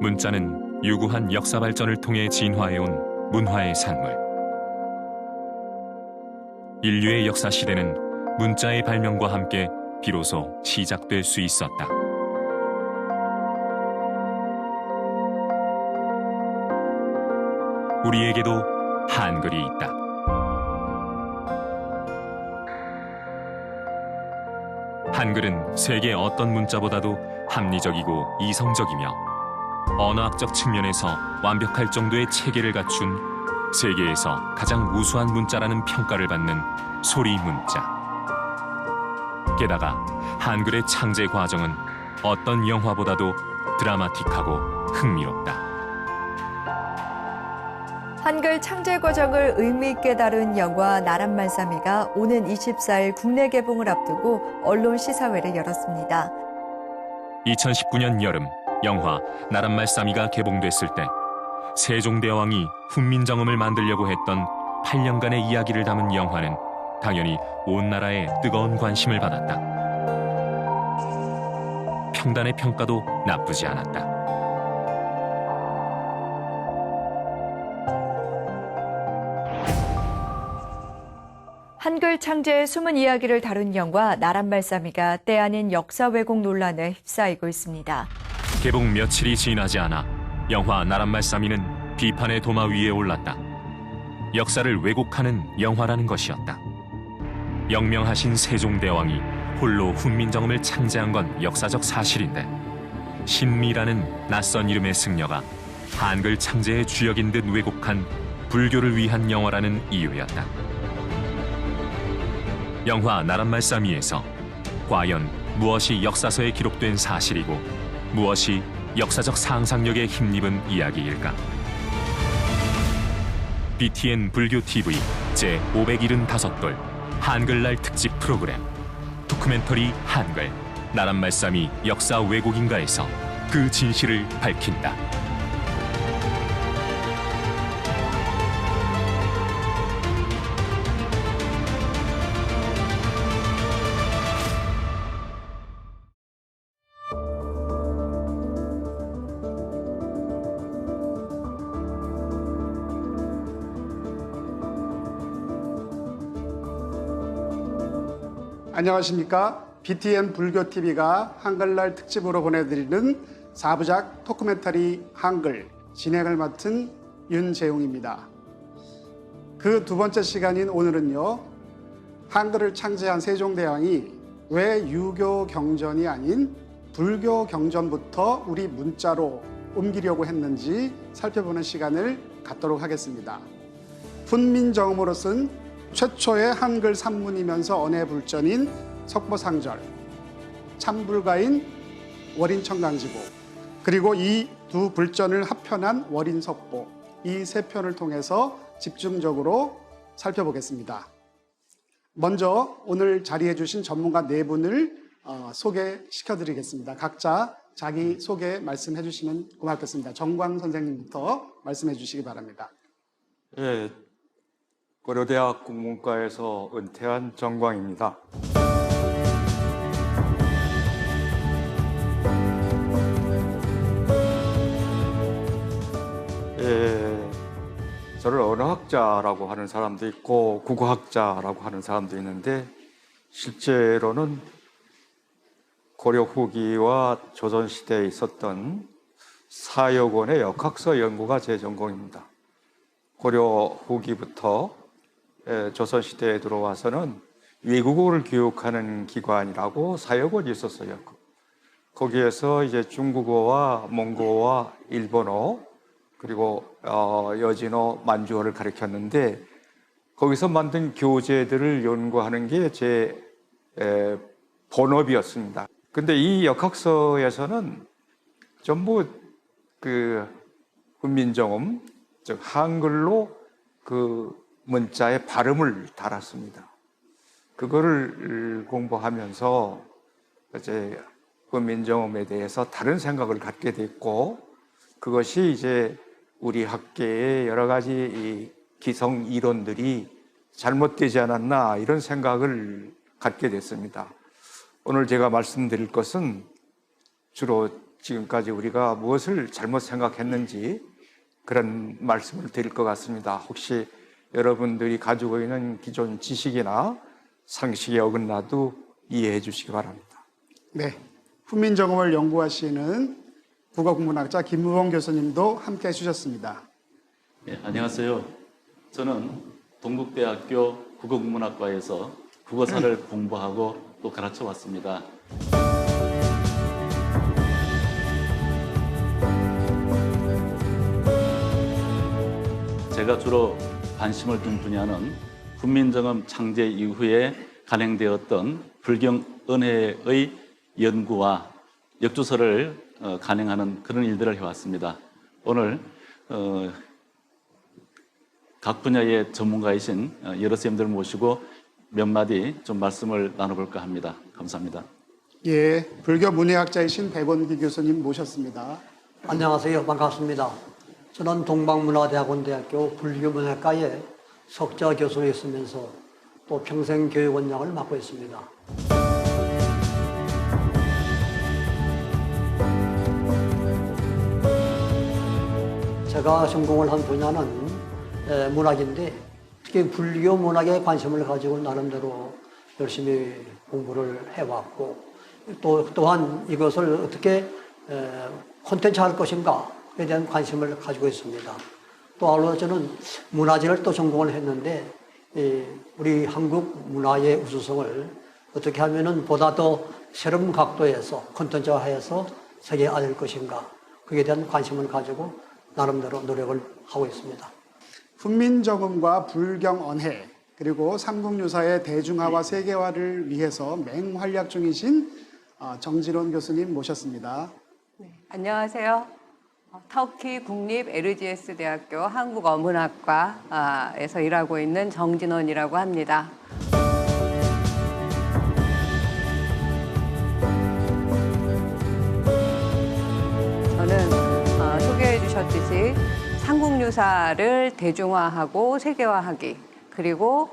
문자는 유구한 역사 발전을 통해 진화해온 문화의 산물. 인류의 역사 시대는 문자의 발명과 함께 비로소 시작될 수 있었다. 우리에게도 한글이 있다. 한글은 세계 어떤 문자보다도 합리적이고 이성적이며 언어학적 측면에서 완벽할 정도의 체계를 갖춘 세계에서 가장 우수한 문자라는 평가를 받는 소리 문자. 게다가 한글의 창제 과정은 어떤 영화보다도 드라마틱하고 흥미롭다. 한글 창제 과정을 의미 있게 다룬 영화 나랏말싸미가 오는 24일 국내 개봉을 앞두고 언론 시사회를 열었습니다. 2019년 여름 영화 나랏말싸미가 개봉됐을 때 세종대왕이 훈민정음을 만들려고 했던 8년간의 이야기를 담은 영화는 당연히 온 나라의 뜨거운 관심을 받았다. 평단의 평가도 나쁘지 않았다. 한글 창제의 숨은 이야기를 다룬 영화 나랏말싸미가 때 아닌 역사 왜곡 논란에 휩싸이고 있습니다. 개봉 며칠이 지나지 않아 영화 나랏말싸미는 비판의 도마 위에 올랐다. 역사를 왜곡하는 영화라는 것이었다. 영명하신 세종대왕이 홀로 훈민정음을 창제한 건 역사적 사실인데 신미라는 낯선 이름의 승려가 한글 창제의 주역인 듯 왜곡한 불교를 위한 영화라는 이유였다. 영화 나랏말싸미에서 과연 무엇이 역사서에 기록된 사실이고 무엇이 역사적 상상력에 힘입은 이야기일까? BTN 불교TV 제575돌 한글날 특집 프로그램 도큐멘터리 한글 나랏말싸미 역사 왜곡인가에서 그 진실을 밝힌다. 안녕하십니까. BTN 불교TV가 한글날 특집으로 보내드리는 4부작 토크멘터리 한글 진행을 맡은 윤재웅입니다. 그 두 번째 시간인 오늘은요, 한글을 창제한 세종대왕이 왜 유교 경전이 아닌 불교 경전부터 우리 문자로 옮기려고 했는지 살펴보는 시간을 갖도록 하겠습니다. 훈민정음으로 쓴 최초의 한글 산문이면서 언해불전인 석보상절, 참불가인 월인청강지보, 그리고 이 두 불전을 합편한 월인석보, 이 세 편을 통해서 집중적으로 살펴보겠습니다. 먼저 오늘 자리해 주신 전문가 네 분을 소개시켜드리겠습니다. 각자 자기 소개 말씀해 주시면 고맙겠습니다. 정광 선생님부터 말씀해 주시기 바랍니다. 예, 고려대학 국문과에서 은퇴한 정광입니다. 저를 언어학자라고 하는 사람도 있고 국어학자라고 하는 사람도 있는데 실제로는 고려 후기와 조선시대에 있었던 사여권의 역학서 연구가 제 전공입니다. 고려 후기부터 조선시대에 들어와서는 외국어를 교육하는 기관이라고 사여권이 있었어요. 거기에서 이제 중국어와 몽고어와 일본어 그리고 여진어, 만주어를 가르쳤는데 거기서 만든 교재들을 연구하는 게 제 본업이었습니다. 근데 이 역학서에서는 전부 그 훈민정음, 즉 한글로 그 문자의 발음을 달았습니다. 그거를 공부하면서 이제 훈민정음에 대해서 다른 생각을 갖게 됐고, 그것이 이제 우리 학계의 여러 가지 이 기성 이론들이 잘못되지 않았나 이런 생각을 갖게 됐습니다. 오늘 제가 말씀드릴 것은 주로 지금까지 우리가 무엇을 잘못 생각했는지 그런 말씀을 드릴 것 같습니다. 혹시 여러분들이 가지고 있는 기존 지식이나 상식에 어긋나도 이해해 주시기 바랍니다. 네, 훈민정음을 연구하시는 국어국문학자 김무봉 교수님도 함께 해주셨습니다. 네, 안녕하세요. 저는 동국대학교 국어국문학과에서 국어사를 공부하고 또 가르쳐 왔습니다. 제가 주로 관심을 둔 분야는 훈민정음 창제 이후에 간행되었던 불경 은혜의 연구와 역주설을 간행하는 그런 일들을 해왔습니다. 오늘 각 분야의 전문가이신 여러 선생님들 모시고 몇 마디 좀 말씀을 나눠볼까 합니다. 감사합니다. 예, 불교 문예학자이신 백원기 교수님 모셨습니다. 안녕하세요. 반갑습니다. 저는 동방문화대학원대학교 불교문학과의 석좌 교수로 있으면서 또 평생 교육원장을 맡고 있습니다. 제가 전공을 한 분야는 문학인데 특히 불교 문학에 관심을 가지고 나름대로 열심히 공부를 해왔고 또한 이것을 어떻게 콘텐츠할 것인가에 대한 관심을 가지고 있습니다. 또 아울러 저는 문화재를 또 전공을 했는데 우리 한국 문화의 우수성을 어떻게 하면은 보다 더 새로운 각도에서 콘텐츠화해서 세계에 알릴 것인가 그에 대한 관심을 가지고 나름대로 노력을 하고 있습니다. 훈민정음과 불경언해 그리고 삼국유사의 대중화와 세계화를 위해서 맹활약 중이신 정진원 교수님 모셨습니다. 네, 안녕하세요. 터키 국립 LGS 대학교 한국어문학과에서 일하고 있는 정진원이라고 합니다. 저는 소개해 주셨듯이 삼국유사를 대중화하고 세계화하기 그리고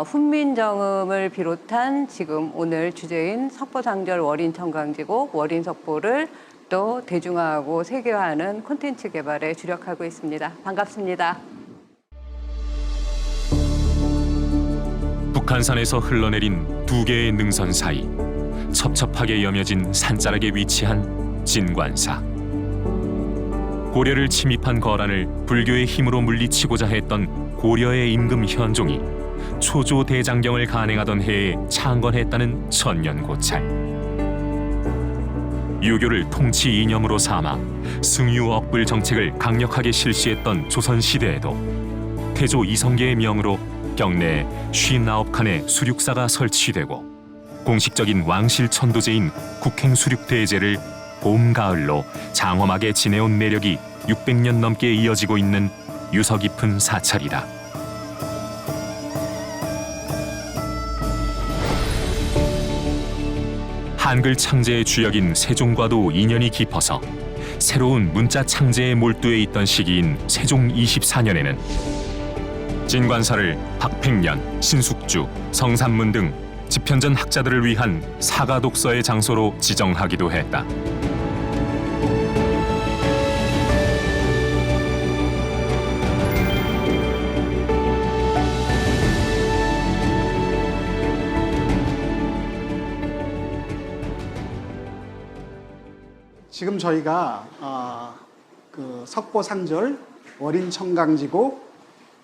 훈민정음을 비롯한 지금 오늘 주제인 석보상절 월인청강지곡 월인석보를 또 대중화하고 세계화하는 콘텐츠 개발에 주력하고 있습니다. 반갑습니다. 북한산에서 흘러내린 두 개의 능선 사이 첩첩하게 여며진 산자락에 위치한 진관사. 고려를 침입한 거란을 불교의 힘으로 물리치고자 했던 고려의 임금 현종이 초조 대장경을 간행하던 해에 창건했다는 천년고찰. 유교를 통치 이념으로 삼아 승유 억불 정책을 강력하게 실시했던 조선시대에도 태조 이성계의 명으로 경내에 59칸의 수륙사가 설치되고 공식적인 왕실 천도제인 국행수륙대제를 봄, 가을로 장엄하게 지내온 내력이 600년 넘게 이어지고 있는 유서 깊은 사찰이다. 한글 창제의 주역인 세종과도 인연이 깊어서 새로운 문자 창제에 몰두해 있던 시기인 세종 24년에는 진관사를 박팽년, 신숙주, 성산문 등 집현전 학자들을 위한 사가 독서의 장소로 지정하기도 했다. 지금 저희가 그 석보상절, 월인청강지곡,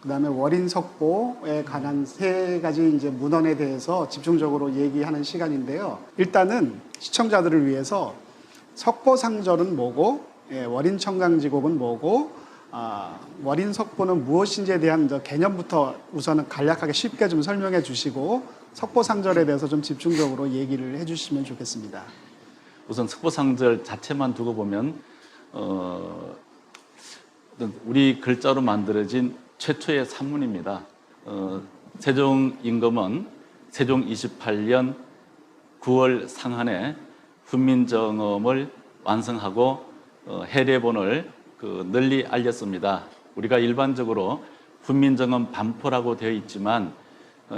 그다음에 월인석보에 관한 세 가지 이제 문헌에 대해서 집중적으로 얘기하는 시간인데요. 일단은 시청자들을 위해서 석보상절은 뭐고, 월인청강지곡은 뭐고, 월인석보는 무엇인지에 대한 개념부터 우선은 간략하게 쉽게 좀 설명해 주시고 석보상절에 대해서 좀 집중적으로 얘기를 해주시면 좋겠습니다. 우선 석보상절 자체만 두고 보면 우리 글자로 만들어진 최초의 산문입니다. 세종 임금은 세종 28년 9월 상한에 훈민정음을 완성하고 해례본을 널리 알렸습니다. 우리가 일반적으로 훈민정음 반포라고 되어 있지만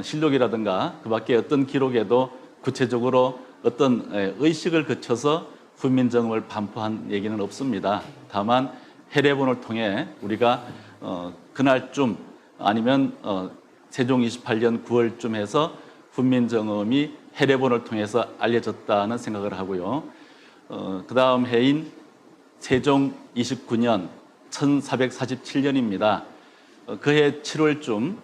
실록이라든가 그 밖에 어떤 기록에도 구체적으로 어떤 의식을 거쳐서 훈민정음을 반포한 얘기는 없습니다. 다만 해례본을 통해 우리가 그날쯤 아니면 세종 28년 9월쯤 해서 훈민정음이 해례본을 통해서 알려졌다는 생각을 하고요. 그 다음 해인 세종 29년 1447년입니다. 그해 7월쯤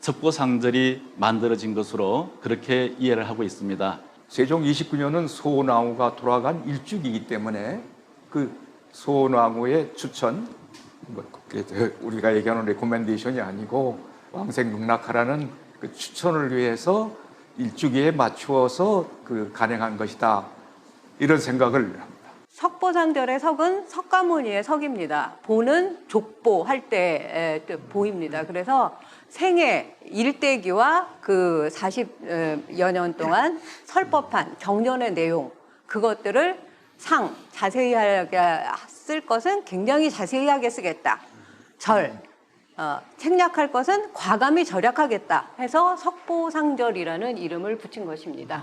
석고상절이 만들어진 것으로 그렇게 이해를 하고 있습니다. 세종 29년은 소나무가 돌아간 일주기이기 때문에 그 소나무의 추천, 우리가 얘기하는 레코멘데이션이 아니고 왕생육락하라는 그 추천을 위해서 일주기에 맞추어서 그 간행한 것이다. 이런 생각을 합니다. 석보상절의 석은 석가모니의 석입니다. 보는 족보할 때의 보입니다. 그래서 생애 일대기와 그 40여 년 동안 설법한 경전의 내용, 그것들을 자세히 하게 쓸 것은 굉장히 자세히 하게 쓰겠다. 책략할 것은 과감히 절약하겠다 해서 석보상절이라는 이름을 붙인 것입니다.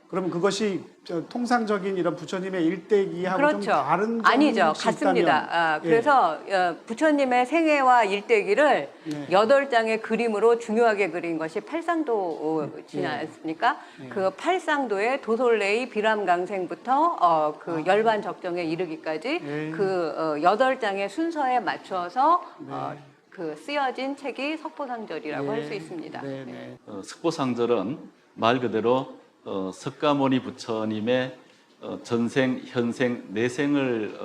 그럼 그것이 통상적인 이런 부처님의 일대기하고 그렇죠. 좀 다른 점이 아니죠. 혹시 같습니다. 있다면? 그래서 부처님의 생애와 일대기를 8장의 그림으로 중요하게 그린 것이 팔상도지 않습니까? 그 팔상도의 도솔레이 비람강생부터 그 열반 적정에 이르기까지 그 8장의 순서에 맞춰서 그 쓰여진 책이 석보상절이라고 할 수 있습니다. 석보상절은 말 그대로 석가모니 부처님의 전생, 현생, 내생을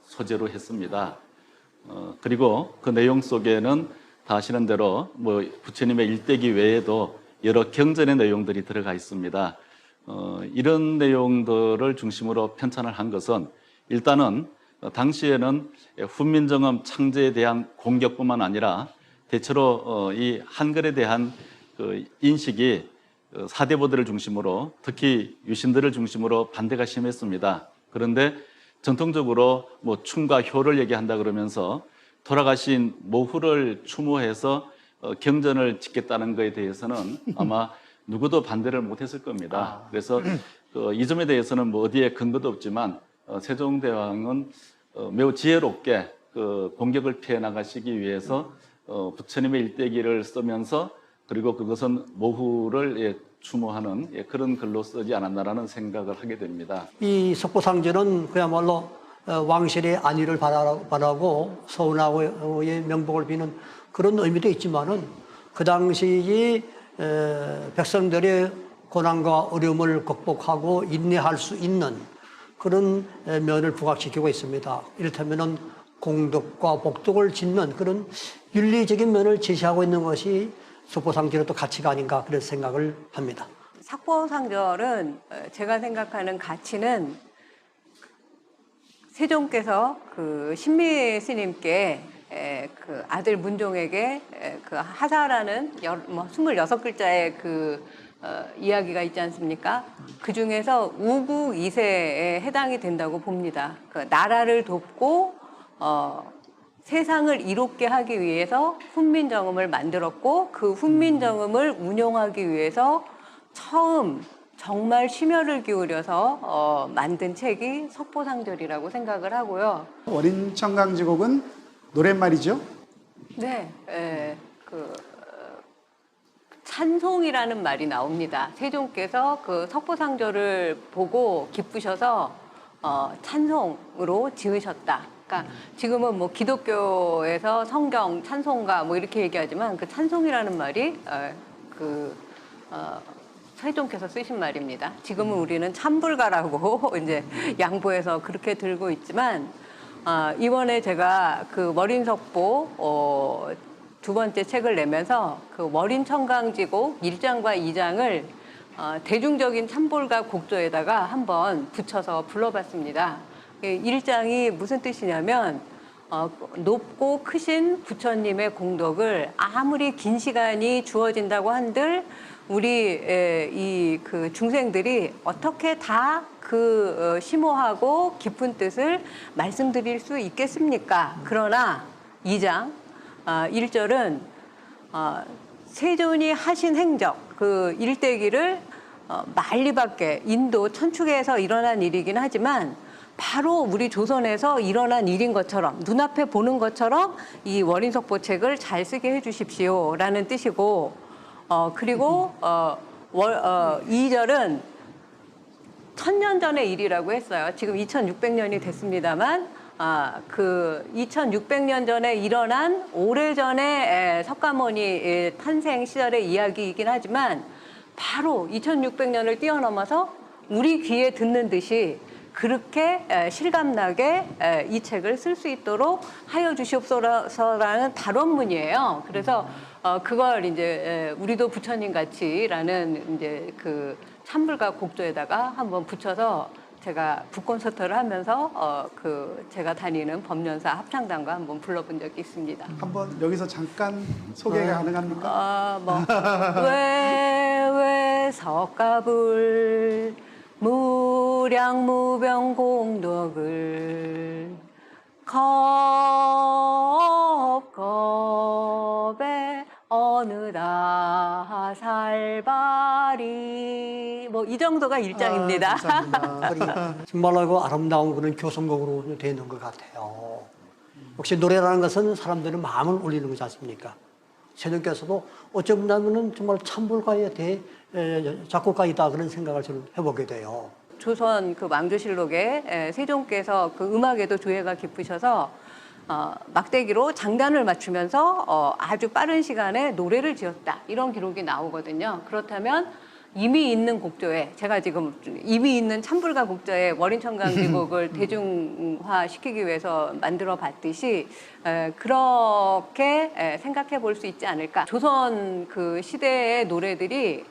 소재로 했습니다. 그리고 그 내용 속에는 다 아시는 대로 뭐 부처님의 일대기 외에도 여러 경전의 내용들이 들어가 있습니다. 이런 내용들을 중심으로 편찬을 한 것은 일단은 당시에는 훈민정음 창제에 대한 공격뿐만 아니라 대체로 이 한글에 대한 그 인식이 사대부들을 중심으로 특히 유신들을 중심으로 반대가 심했습니다. 그런데 전통적으로 뭐 춤과 효를 얘기한다 그러면서 돌아가신 모후를 추모해서 경전을 짓겠다는 것에 대해서는 아마 누구도 반대를 못했을 겁니다. 그래서 이 점에 대해서는 뭐 어디에 근거도 없지만 세종대왕은 매우 지혜롭게 그 공격을 피해 나가시기 위해서 부처님의 일대기를 쓰면서 그리고 그것은 모후를 추모하는 그런 글로 쓰지 않았나라는 생각을 하게 됩니다. 이 석보상절은 그야말로 왕실의 안위를 바라고 서운하고의 명복을 비는 그런 의미도 있지만은 그 당시 백성들의 고난과 어려움을 극복하고 인내할 수 있는 그런 면을 부각시키고 있습니다. 이를테면은 공덕과 복덕을 짓는 그런 윤리적인 면을 제시하고 있는 것이 석보상절의 또 가치가 아닌가 그런 생각을 합니다. 석보상절은 제가 생각하는 가치는 세종께서 그 신미 스님께 그 아들 문종에게 그 하사라는 26글자의 그 이야기가 있지 않습니까? 그 중에서 우구 이세에 해당이 된다고 봅니다. 그 나라를 돕고 세상을 이롭게 하기 위해서 훈민정음을 만들었고 그 훈민정음을 운용하기 위해서 처음 정말 심혈을 기울여서 만든 책이 석보상절이라고 생각을 하고요. 어린 청강지곡은 노랫말이죠? 네, 찬송이라는 말이 나옵니다. 세종께서 그 석보상절을 보고 기쁘셔서 찬송으로 지으셨다. 그러니까 지금은 뭐 기독교에서 성경, 찬송가 뭐 이렇게 얘기하지만 그 찬송이라는 말이 세종께서 쓰신 말입니다. 지금은 우리는 찬불가라고 이제 양보해서 그렇게 들고 있지만 이번에 제가 그 머린석보 두 번째 책을 내면서 그 머린청강지곡 1장과 2장을 대중적인 찬불가 곡조에다가 한번 붙여서 불러봤습니다. 1장이 무슨 뜻이냐면 높고 크신 부처님의 공덕을 아무리 긴 시간이 주어진다고 한들 우리 이 그 중생들이 어떻게 다 그 심오하고 깊은 뜻을 말씀드릴 수 있겠습니까? 그러나 2장 1절은 세존이 하신 행적 그 일대기를 만리 밖에 인도 천축에서 일어난 일이긴 하지만 바로 우리 조선에서 일어난 일인 것처럼 눈앞에 보는 것처럼 이 월인석보책을 잘 쓰게 해주십시오라는 뜻이고 그리고 2절은 1000년 전의 일이라고 했어요. 지금 2600년이 됐습니다만 그 2600년 전에 일어난 오래전의 석가모니 탄생 시절의 이야기이긴 하지만 바로 2600년을 뛰어넘어서 우리 귀에 듣는 듯이 그렇게 실감나게 이 책을 쓸 수 있도록 하여 주시옵소서라는 단원문이에요. 그래서 그걸 이제 우리도 부처님 같이라는 이제 그 찬불과 곡조에다가 한번 붙여서 제가 북콘서트를 하면서 그 제가 다니는 법련사 합창단과 한번 불러본 적이 있습니다. 한번 여기서 잠깐 소개가 가능합니까? 왜 석가불 무량무병 공덕을 겁겁에 어느다 살바리 뭐 이 정도가 일장입니다. 감사합니다. 정말로 아름다운 그런 교성곡으로 되어 있는 것 같아요. 역시 노래라는 것은 사람들의 마음을 울리는 거지 않습니까? 세종께서도 어쩌면 정말 참불가의 작곡가이다 그런 생각을 저는 해보게 돼요. 조선 그 왕조실록에 세종께서 그 음악에도 조예가 깊으셔서 막대기로 장단을 맞추면서 아주 빠른 시간에 노래를 지었다 이런 기록이 나오거든요. 그렇다면 이미 있는 곡조에 제가 지금 이미 있는 참불가 곡조에 월인청강지곡을 대중화시키기 위해서 만들어 봤듯이 그렇게 생각해 볼 수 있지 않을까. 조선 그 시대의 노래들이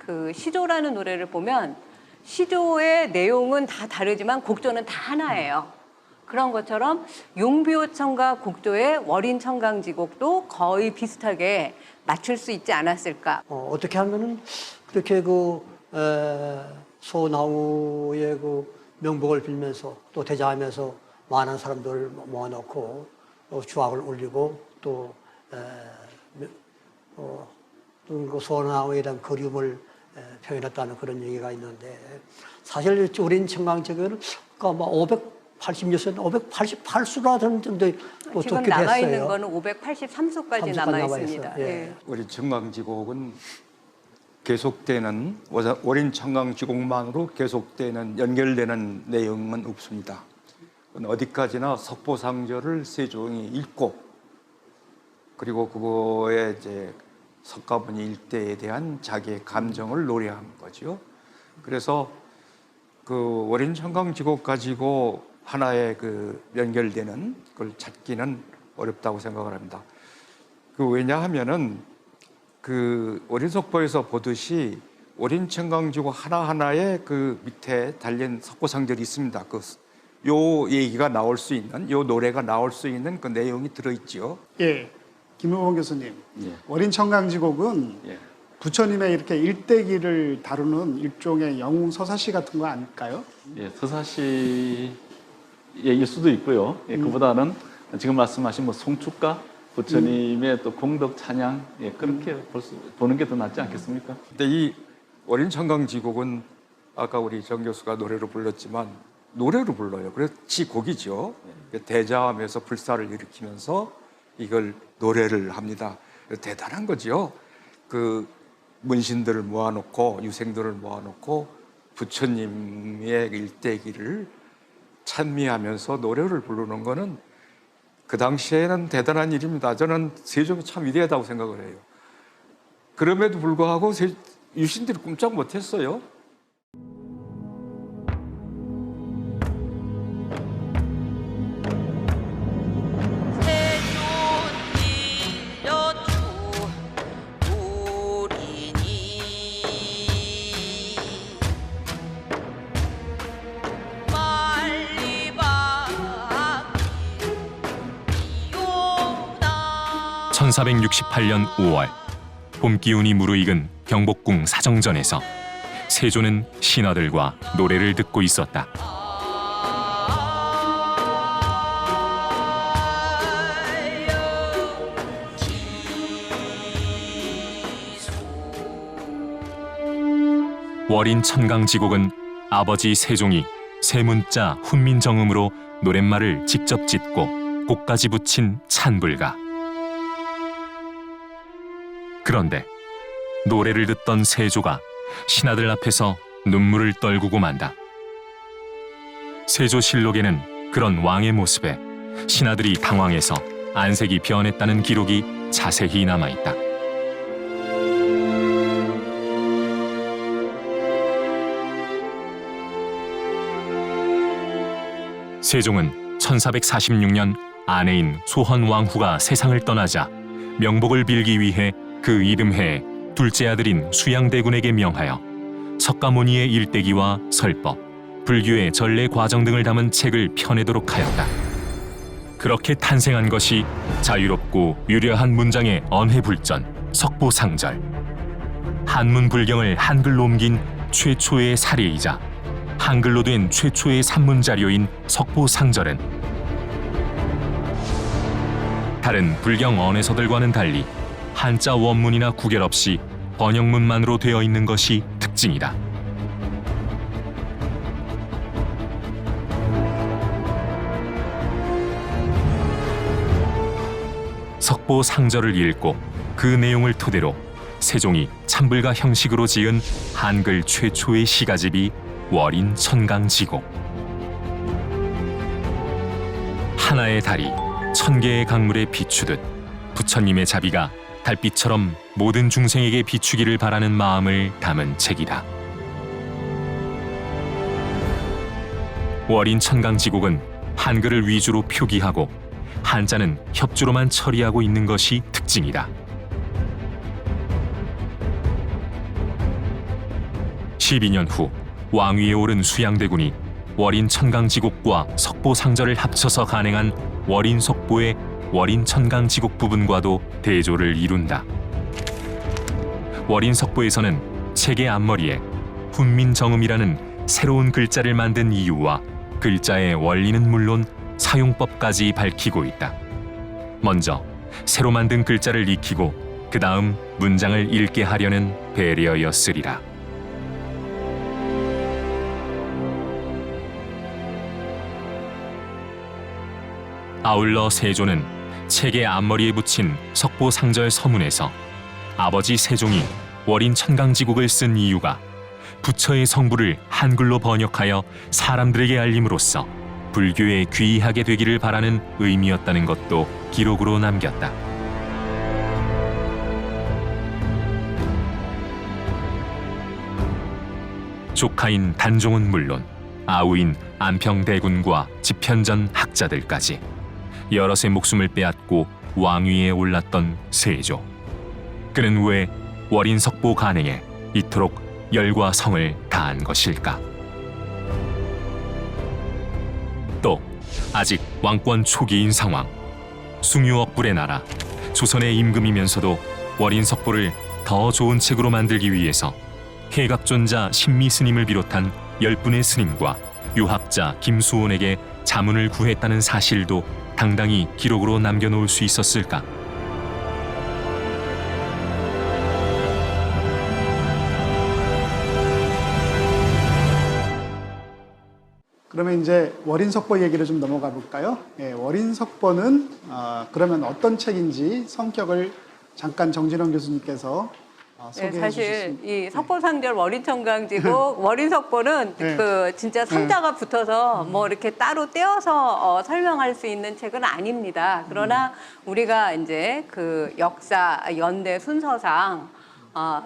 그 시조라는 노래를 보면 시조의 내용은 다 다르지만 곡조는 다 하나예요. 그런 것처럼 용비호청과 곡조의 월인청강지곡도 거의 비슷하게 맞출 수 있지 않았을까. 어떻게 하면은 그렇게 그 소나무의 그 명복을 빌면서 또 대자하면서 많은 사람들을 모아놓고 주악을 올리고 또 그 소나무에 대한 그리움을 표현했다는 그런 얘기가 있는데 사실 우린 청강지곡은 아마 586년, 588수라 정도 또 지금 적게 남아 있는 됐어요. 거는 583수까지 남아 있습니다. 예. 예. 우리 청강지곡은 계속되는 월인 청강지곡만으로 계속되는 연결되는 내용은 없습니다. 어디까지나 석보상절을 세종이 읽고 그리고 그거에 이제 석가모니 일대에 대한 자기의 감정을 노래한 거죠. 그래서 그 월인 청강지곡 가지고 하나의 그 연결되는 걸 찾기는 어렵다고 생각을 합니다. 왜냐하면은 그 월인석보에서 보듯이 월인청강지곡 하나하나에 그 밑에 달린 석고상절이 있습니다. 요 얘기가 나올 수 있는, 요 노래가 나올 수 있는 그 내용이 들어있죠. 예, 김우봉 교수님. 예. 월인청강지곡은 예. 부처님의 이렇게 일대기를 다루는 일종의 영웅 서사시 같은 거 아닐까요? 예, 서사시일 수도 있고요. 예, 그보다는 지금 말씀하신 뭐 송축가, 부처님의 또 공덕 찬양, 예, 그렇게 보는 게 더 낫지 않겠습니까? 근데 이 월인청강지곡은 아까 우리 정 교수가 노래로 불렀지만 노래로 불러요. 그래서 지곡이죠. 대자하면서 불사를 일으키면서 이걸 노래를 합니다. 대단한 거죠. 그 문신들을 모아놓고 유생들을 모아놓고 부처님의 일대기를 찬미하면서 노래를 부르는 거는 그 당시에는 대단한 일입니다. 저는 세종이 참 위대하다고 생각을 해요. 그럼에도 불구하고 유신들이 꼼짝 못했어요. (1468년 5월) 봄 기운이 무르익은 경복궁 사정전에서 세조는 신하들과 노래를 듣고 있었다. 월인 천강지곡은 아버지 세종이 세문자 훈민정음으로 노랫말을 직접 짓고 곡까지 붙인 찬불가. 그런데 노래를 듣던 세조가 신하들 앞에서 눈물을 떨구고 만다. 세조실록에는 그런 왕의 모습에 신하들이 당황해서 안색이 변했다는 기록이 자세히 남아있다. 세종은 1446년 아내인 소헌왕후가 세상을 떠나자 명복을 빌기 위해 그 이듬해에 둘째 아들인 수양대군에게 명하여 석가모니의 일대기와 설법, 불교의 전례 과정 등을 담은 책을 펴내도록 하였다. 그렇게 탄생한 것이 자유롭고 유려한 문장의 언해불전, 석보상절. 한문 불경을 한글로 옮긴 최초의 사례이자 한글로 된 최초의 산문자료인 석보상절은 다른 불경 언해서들과는 달리 한자 원문이나 구결 없이 번역문만으로 되어 있는 것이 특징이다. 석보상절을 읽고 그 내용을 토대로 세종이 찬불가 형식으로 지은 한글 최초의 시가집이 월인 천강지곡. 하나의 달이 1000개의 강물에 비추듯 부처님의 자비가 달빛처럼 모든 중생에게 비추기를 바라는 마음을 담은 책이다. 월인 천강지곡은 한글을 위주로 표기하고 한자는 협조로만 처리하고 있는 것이 특징이다. 12년 후 왕위에 오른 수양대군이 월인 천강지곡과 석보상절을 합쳐서 간행한 월인석보의 월인천강지곡 부분과도 대조를 이룬다. 월인석보에서는 책의 앞머리에 훈민정음이라는 새로운 글자를 만든 이유와 글자의 원리는 물론 사용법까지 밝히고 있다. 먼저 새로 만든 글자를 익히고 그 다음 문장을 읽게 하려는 배려였으리라. 아울러 세조는 책의 앞머리에 붙인 석보상절 서문에서 아버지 세종이 월인 천강지곡을 쓴 이유가 부처의 성부를 한글로 번역하여 사람들에게 알림으로써 불교에 귀의하게 되기를 바라는 의미였다는 것도 기록으로 남겼다. 조카인 단종은 물론 아우인 안평대군과 집현전 학자들까지 여럿의 목숨을 빼앗고 왕위에 올랐던 세조. 그는 왜 월인석보 간행에 이토록 열과 성을 다한 것일까? 또 아직 왕권 초기인 상황, 숭유억불의 나라, 조선의 임금이면서도 월인석보를 더 좋은 책으로 만들기 위해서 해각존자 신미스님을 비롯한 10분의 스님과 유학자 김수원에게 자문을 구했다는 사실도 당당히 기록으로 남겨놓을 수 있었을까? 그러면 이제 월인석보 얘기를 좀 넘어가 볼까요? 예, 월인석보는 그러면 어떤 책인지 성격을 잠깐 정진원 교수님께서 소개해 네, 사실 주시겠습니까? 이 석보상절 월인천강지곡 월인석보는 네. 그 진짜 상자가 붙어서 뭐 이렇게 따로 떼어서 설명할 수 있는 책은 아닙니다. 그러나 우리가 이제 그 역사 연대 순서상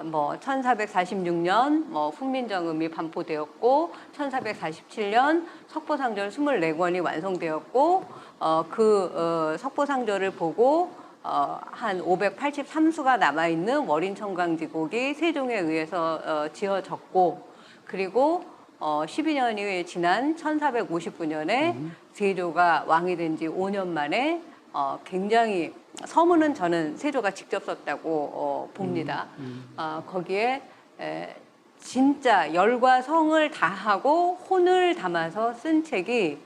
뭐 1446년 뭐 훈민정음이 반포되었고 1447년 석보상절 24권이 완성되었고 석보상절을 보고 한 583수가 남아있는 월인천강지곡이 세종에 의해서 지어졌고 그리고 12년이 지난 1459년에 세조가 왕이 된 지 5년 만에 굉장히 서문은 저는 세조가 직접 썼다고 봅니다. 거기에 진짜 열과 성을 다하고 혼을 담아서 쓴 책이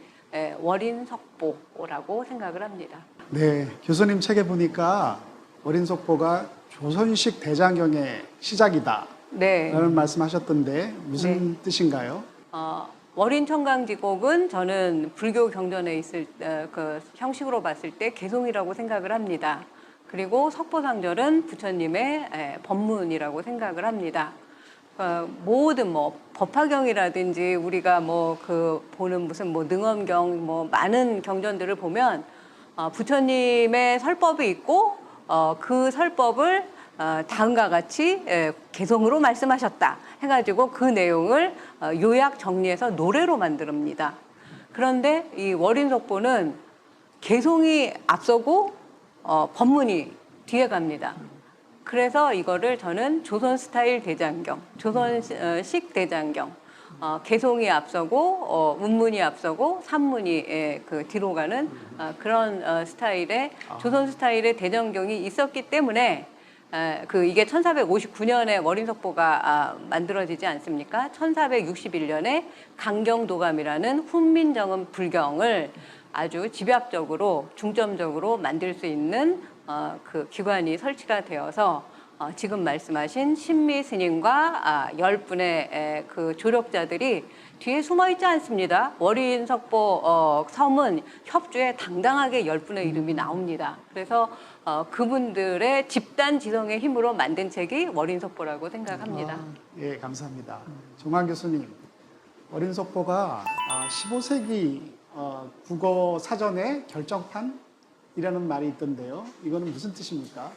월인석보라고 생각을 합니다. 네, 교수님 책에 보니까 월인석보가 조선식 대장경의 시작이다 네. 라는 말씀하셨던데 무슨 뜻인가요? 월인 청강지곡은 저는 불교 경전에 있을 그 형식으로 봤을 때 개송이라고 생각을 합니다. 그리고 석보상절은 부처님의 법문이라고 생각을 합니다. 모든 뭐 법화경이라든지 우리가 뭐 그 보는 무슨 뭐 능엄경 뭐 많은 경전들을 보면 부처님의 설법이 있고 그 설법을 다음과 같이 개송으로 말씀하셨다 해가지고 그 내용을 요약 정리해서 노래로 만듭니다. 그런데 이 월인석보는 개송이 앞서고 법문이 뒤에 갑니다. 그래서 이거를 저는 조선 스타일 대장경, 조선식 대장경, 개송이 앞서고 운문이 앞서고 산문이 그 뒤로 가는 그런 스타일의 조선 스타일의 대장경이 있었기 때문에 이게 1459년에 월인석보가 만들어지지 않습니까? 1461년에 강경도감이라는 훈민정음 불경을 아주 집약적으로 중점적으로 만들 수 있는 그 기관이 설치가 되어서 지금 말씀하신 신미 스님과 10분의 그 조력자들이 뒤에 숨어 있지 않습니다. 월인석보 섬은 협주에 당당하게 10분의 이름이 나옵니다. 그래서 그분들의 집단 지성의 힘으로 만든 책이 월인석보라고 생각합니다. 예, 감사합니다. 종환 교수님, 월인석보가 15세기 국어 사전의 결정판이라는 말이 있던데요. 이거는 무슨 뜻입니까?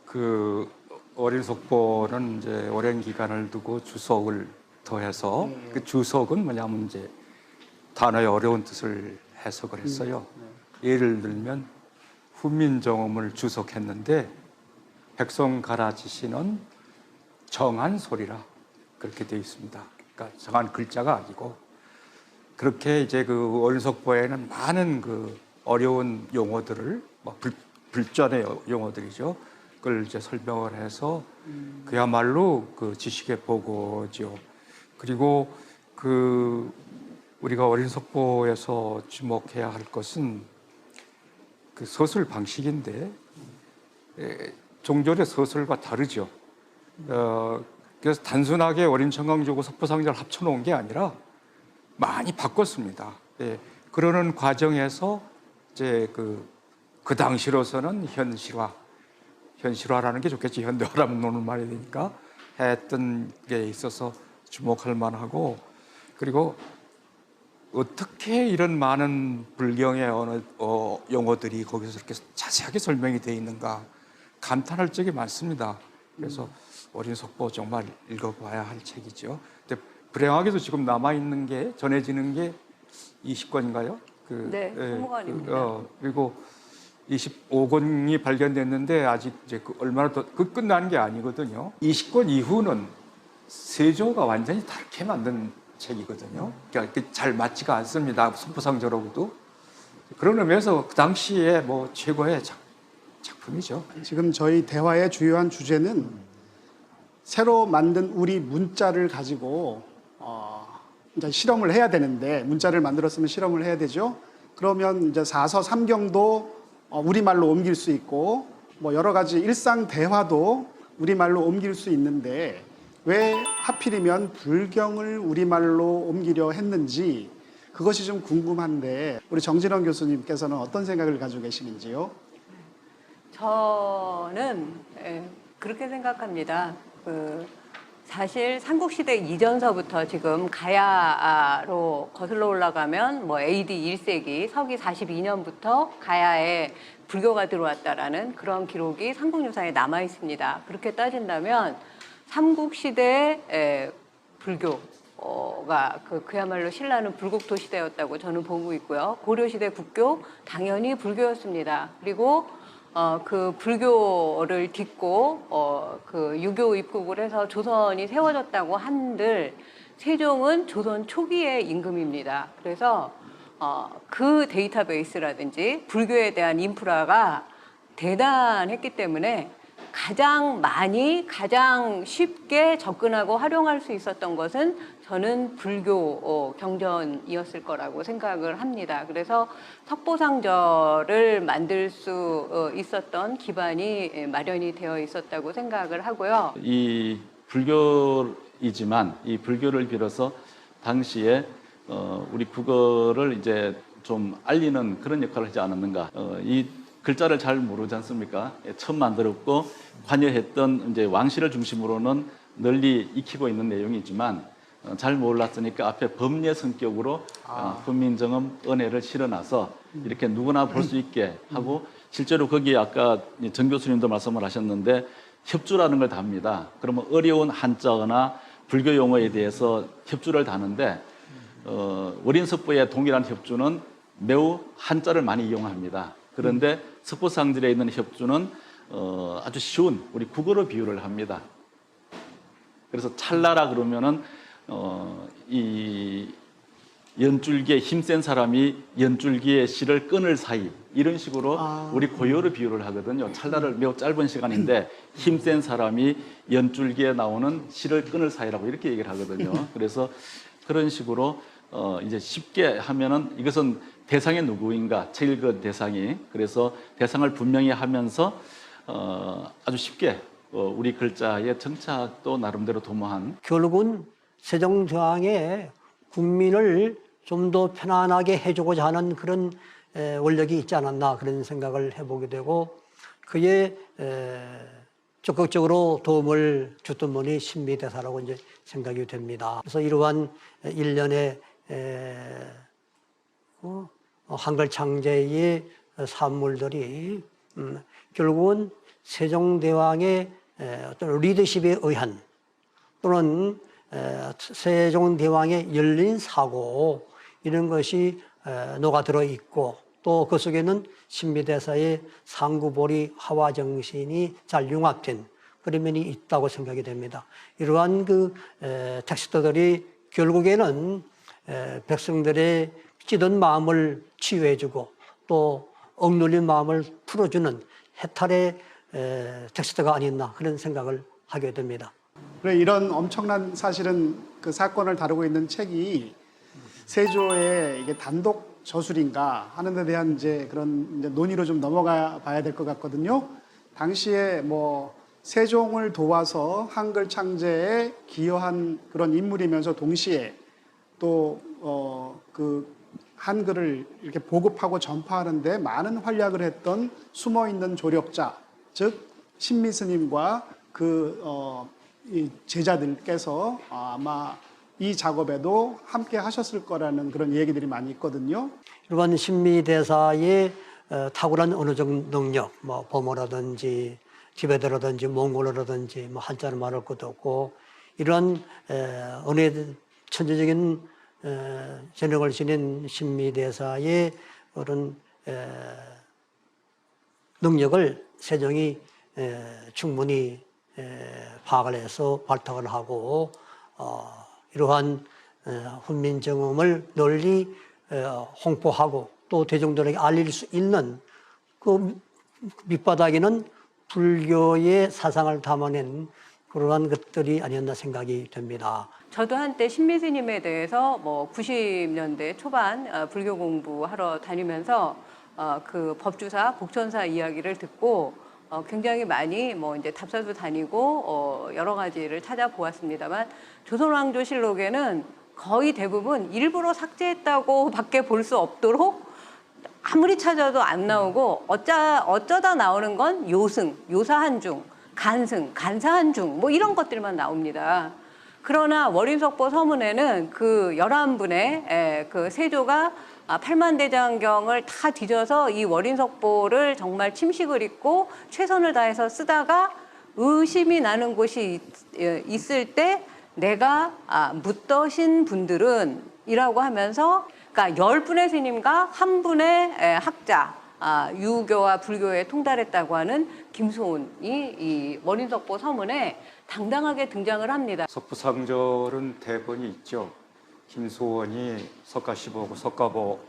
그 월인석보는 이제 오랜 기간을 두고 주석을 더해서 그 주석은 뭐냐면 이제 단어의 어려운 뜻을 해석을 했어요. 예를 들면 훈민정음을 주석했는데 백성가라지시는 정한 소리라 그렇게 되어 있습니다. 그러니까 정한 글자가 아니고 그렇게 이제 그 월인석보에는 많은 그 어려운 용어들을 불전의 용어들이죠. 그걸 이제 설명을 해서 그야말로 그 지식의 보고죠. 그리고 그 우리가 월인석보에서 주목해야 할 것은 그 서술 방식인데 종절의 서술과 다르죠. 그래서 단순하게 월인청강조고 석보상절을 합쳐놓은 게 아니라 많이 바꿨습니다. 그러는 과정에서 이제 그 당시로서는 현실화라는 게 좋겠지. 현대화라면 노는 말이 되니까 했던 게 있어서 주목할 만하고 그리고 어떻게 이런 많은 불경의 용어들이 거기서 이렇게 자세하게 설명이 되어 있는가 감탄할 적이 많습니다. 그래서 월인석보 정말 읽어봐야 할 책이죠. 근데 불행하게도 지금 남아있는 게 전해지는 게 20권인가요? 네, 20권입니다. 그리고 25권이 발견됐는데 아직 이제 얼마나 더 끝난 게 아니거든요. 20권 이후는 세조가 완전히 다르게 만든 책이거든요. 그러니까 잘 맞지가 않습니다. 석보상절하고도. 그런 의미에서 그 당시에 뭐 최고의 작품이죠. 지금 저희 대화의 주요한 주제는 새로 만든 우리 문자를 가지고 이제 실험을 해야 되는데 문자를 만들었으면 실험을 해야 되죠. 그러면 이제 사서 삼경도 우리말로 옮길 수 있고 뭐 여러 가지 일상 대화도 우리말로 옮길 수 있는데 왜 하필이면 불경을 우리말로 옮기려 했는지 그것이 좀 궁금한데 우리 정진원 교수님께서는 어떤 생각을 가지고 계시는지요? 저는 그렇게 생각합니다. 사실 삼국시대 이전서부터 지금 가야로 거슬러 올라가면 뭐 AD 1세기 서기 42년부터 가야에 불교가 들어왔다라는 그런 기록이 삼국유사에 남아 있습니다. 그렇게 따진다면 삼국시대의 불교가 그야말로 신라는 불국토 시대였다고 저는 보고 있고요. 고려시대 국교 당연히 불교였습니다. 그리고 그 불교를 딛고 그 유교 입국을 해서 조선이 세워졌다고 한들 세종은 조선 초기의 임금입니다. 그래서 그 데이터베이스라든지 불교에 대한 인프라가 대단했기 때문에 가장 많이 가장 쉽게 접근하고 활용할 수 있었던 것은 저는 불교 경전이었을 거라고 생각을 합니다. 그래서 석보상절을 만들 수 있었던 기반이 마련이 되어 있었다고 생각을 하고요. 이 불교이지만 이 불교를 빌어서 당시에 우리 국어를 이제 좀 알리는 그런 역할을 하지 않았는가. 이 글자를 잘 모르지 않습니까? 처음 만들었고 관여했던 이제 왕실을 중심으로는 널리 익히고 있는 내용이지만 잘 몰랐으니까 앞에 법례 성격으로 훈민정음 은혜를 실어놔서 이렇게 누구나 볼 수 있게 하고 실제로 거기에 아까 정 교수님도 말씀을 하셨는데 협주라는 걸 답니다. 그러면 어려운 한자어나 불교 용어에 대해서 협주를 다는데 월인석보의 동일한 협주는 매우 한자를 많이 이용합니다. 그런데 석보상절에 있는 협주는 아주 쉬운 우리 국어로 비유를 합니다. 그래서 찰나라 그러면은 이 연줄기에 힘센 사람이 연줄기의 실을 끊을 사이 이런 식으로 우리 고요로 비유를 하거든요. 찰나를 매우 짧은 시간인데 힘센 사람이 연줄기에 나오는 실을 끊을 사이라고 이렇게 얘기를 하거든요. 그래서 그런 식으로 이제 쉽게 하면은 이것은 대상이 누구인가 책 읽은 대상이 그래서 대상을 분명히 하면서 아주 쉽게 우리 글자의 정착도 나름대로 도모한 결국은 세종대왕의 국민을 좀 더 편안하게 해주고자 하는 그런 원력이 있지 않았나 그런 생각을 해보게 되고 그에 적극적으로 도움을 줬던 분이 신미대사라고 이제 생각이 됩니다. 그래서 이러한 일련의 한글 창제의 산물들이 결국은 세종대왕의 어떤 리더십에 의한 또는 세종대왕의 열린 사고 이런 것이 녹아들어 있고 또 그 속에는 신미대사의 상구보리 하화정신이 잘 융합된 그런 면이 있다고 생각이 됩니다. 이러한 그 텍스트들이 결국에는 백성들의 찌든 마음을 치유해주고 또 억눌린 마음을 풀어주는 해탈의 텍스트가 아니었나 그런 생각을 하게 됩니다. 그래 이런 엄청난 사실은 그 사건을 다루고 있는 책이 세조의 이게 단독 저술인가 하는 데 대한 이제 그런 이제 논의로 좀 넘어가 봐야 될 것 같거든요. 당시에 뭐 세종을 도와서 한글 창제에 기여한 그런 인물이면서 동시에 또 그 한글을 이렇게 보급하고 전파하는데 많은 활약을 했던 숨어 있는 조력자, 즉 신미스님과 이 제자들께서 아마 이 작업에도 함께 하셨을 거라는 그런 얘기들이 많이 있거든요. 이러한 신미대사의 탁월한 언어적 능력, 뭐 범어라든지 티베트라든지 몽골어라든지 뭐 한자를 말할 것도 없고 이러한 언어의 천재적인 재능을 지닌 신미대사의 그런 능력을 세종이 충분히 파악을 해서 발탁을 하고 이러한 훈민정음을 널리 홍보하고 또 대중들에게 알릴 수 있는 그 밑바닥에는 불교의 사상을 담아낸 그러한 것들이 아니었나 생각이 됩니다. 저도 한때 신미스님에 대해서 뭐 90년대 초반 불교 공부하러 다니면서 그 법주사, 복천사 이야기를 듣고 굉장히 많이 뭐 이제 답사도 다니고 여러 가지를 찾아보았습니다만 조선왕조실록에는 거의 대부분 일부러 삭제했다고 밖에 볼 수 없도록 아무리 찾아도 안 나오고 어쩌다 나오는 건 요승, 요사한중, 간승, 간사한중 뭐 이런 것들만 나옵니다. 그러나 월인석보 서문에는 그 11분의 그 세조가 팔만대장경을 다 뒤져서 이 월인석보를 정말 침식을 입고 최선을 다해서 쓰다가 의심이 나는 곳이 있을 때 내가 묻더신 분들은 이라고 하면서 그러니까 10분의 스님과 1분의 학자 유교와 불교에 통달했다고 하는 김소운이 이 월인석보 서문에 당당하게 등장을 합니다. 석부상절은 대본이 있죠. 김소원이 석가시보고 석가보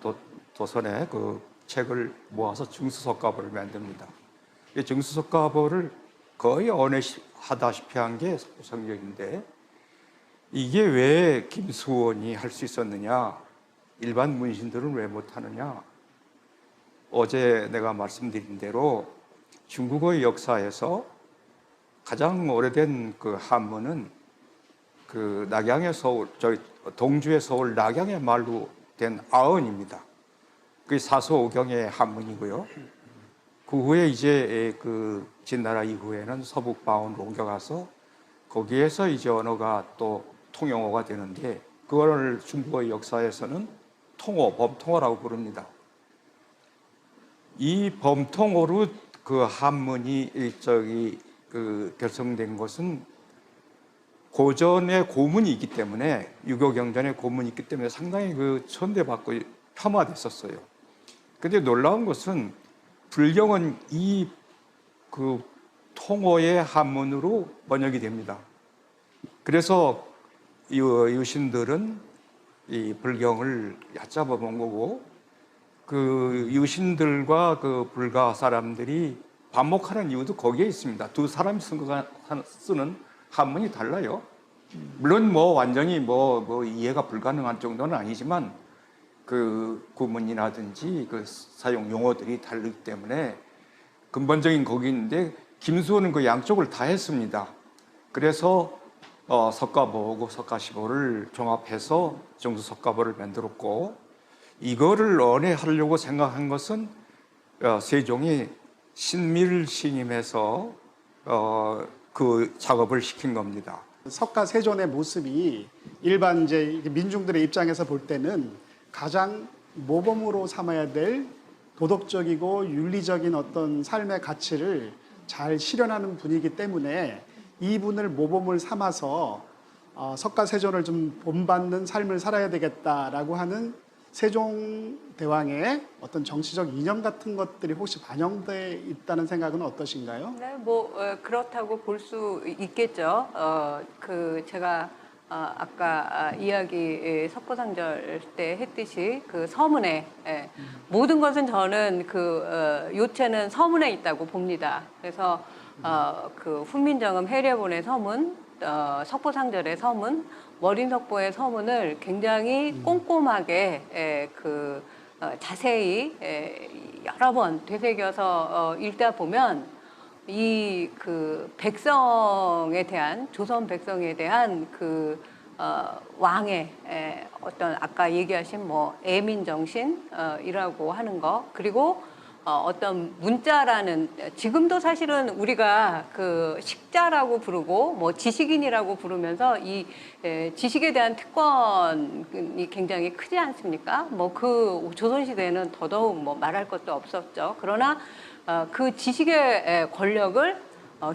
도선에 그 책을 모아서 증수석가보를 만듭니다. 이 증수석가보를 거의 언해하다시피 한 게 석부상절인데 이게 왜 김소원이 할 수 있었느냐? 일반 문신들은 왜 못하느냐? 어제 내가 말씀드린 대로 중국어의 역사에서 가장 오래된 그 한문은 그 낙양의 서울, 동주의 서울 낙양의 말로 된 아언입니다. 그게 사서오경의 한문이고요. 그 후에 이제 그 진나라 이후에는 서북방언으로 옮겨가서 거기에서 이제 언어가 또 통영어가 되는데 그거를 중국어 역사에서는 통어, 범통어라고 부릅니다. 이 범통어로 그 한문이 결성된 것은 고전의 고문이 있기 때문에 유교경전의 고문이 있기 때문에 상당히 그 천대받고 폄하됐었어요. 근데 놀라운 것은 불경은 이 그 통어의 한문으로 번역이 됩니다. 그래서 이 유신들은 이 불경을 얕잡아 본 거고 그 유신들과 그 불가 사람들이 반목하는 이유도 거기에 있습니다. 두 사람이 쓰는 한문이 달라요. 물론 뭐 완전히 뭐 이해가 불가능한 정도는 아니지만 그 구문이라든지 그 사용 용어들이 다르기 때문에 근본적인 거기인데 김수호는 그 양쪽을 다 했습니다. 그래서 석가모하고 석가시보를 종합해서 정수석가보를 만들었고 이거를 언해하려고 생각한 것은 세종이 신밀신임해서 그 작업을 시킨 겁니다. 석가세존의 모습이 일반 이제 민중들의 입장에서 볼 때는 가장 모범으로 삼아야 될 도덕적이고 윤리적인 어떤 삶의 가치를 잘 실현하는 분이기 때문에 이분을 모범을 삼아서 석가세존을 좀 본받는 삶을 살아야 되겠다라고 하는 세종대왕의 어떤 정치적 이념 같은 것들이 혹시 반영돼 있다는 생각은 어떠신가요? 네, 그렇다고 볼 수 있겠죠. 제가 아까 이야기 석고상절 때 했듯이 그 서문에 모든 것은 저는 요체는 서문에 있다고 봅니다. 그래서 그 훈민정음 해례본의 서문, 석고상절의 서문, 월인석보의 서문을 굉장히 꼼꼼하게 자세히 여러 번 되새겨서 읽다 보면 이 백성에 대한 조선 백성에 대한 왕의 어떤 아까 얘기하신 애민 정신이라고 하는 거 그리고 어떤 문자라는 지금도 사실은 우리가 식자라고 부르고 지식인이라고 부르면서 이 지식에 대한 특권이 굉장히 크지 않습니까? 그 조선 시대에는 더더욱 말할 것도 없었죠. 그러나 그 지식의 권력을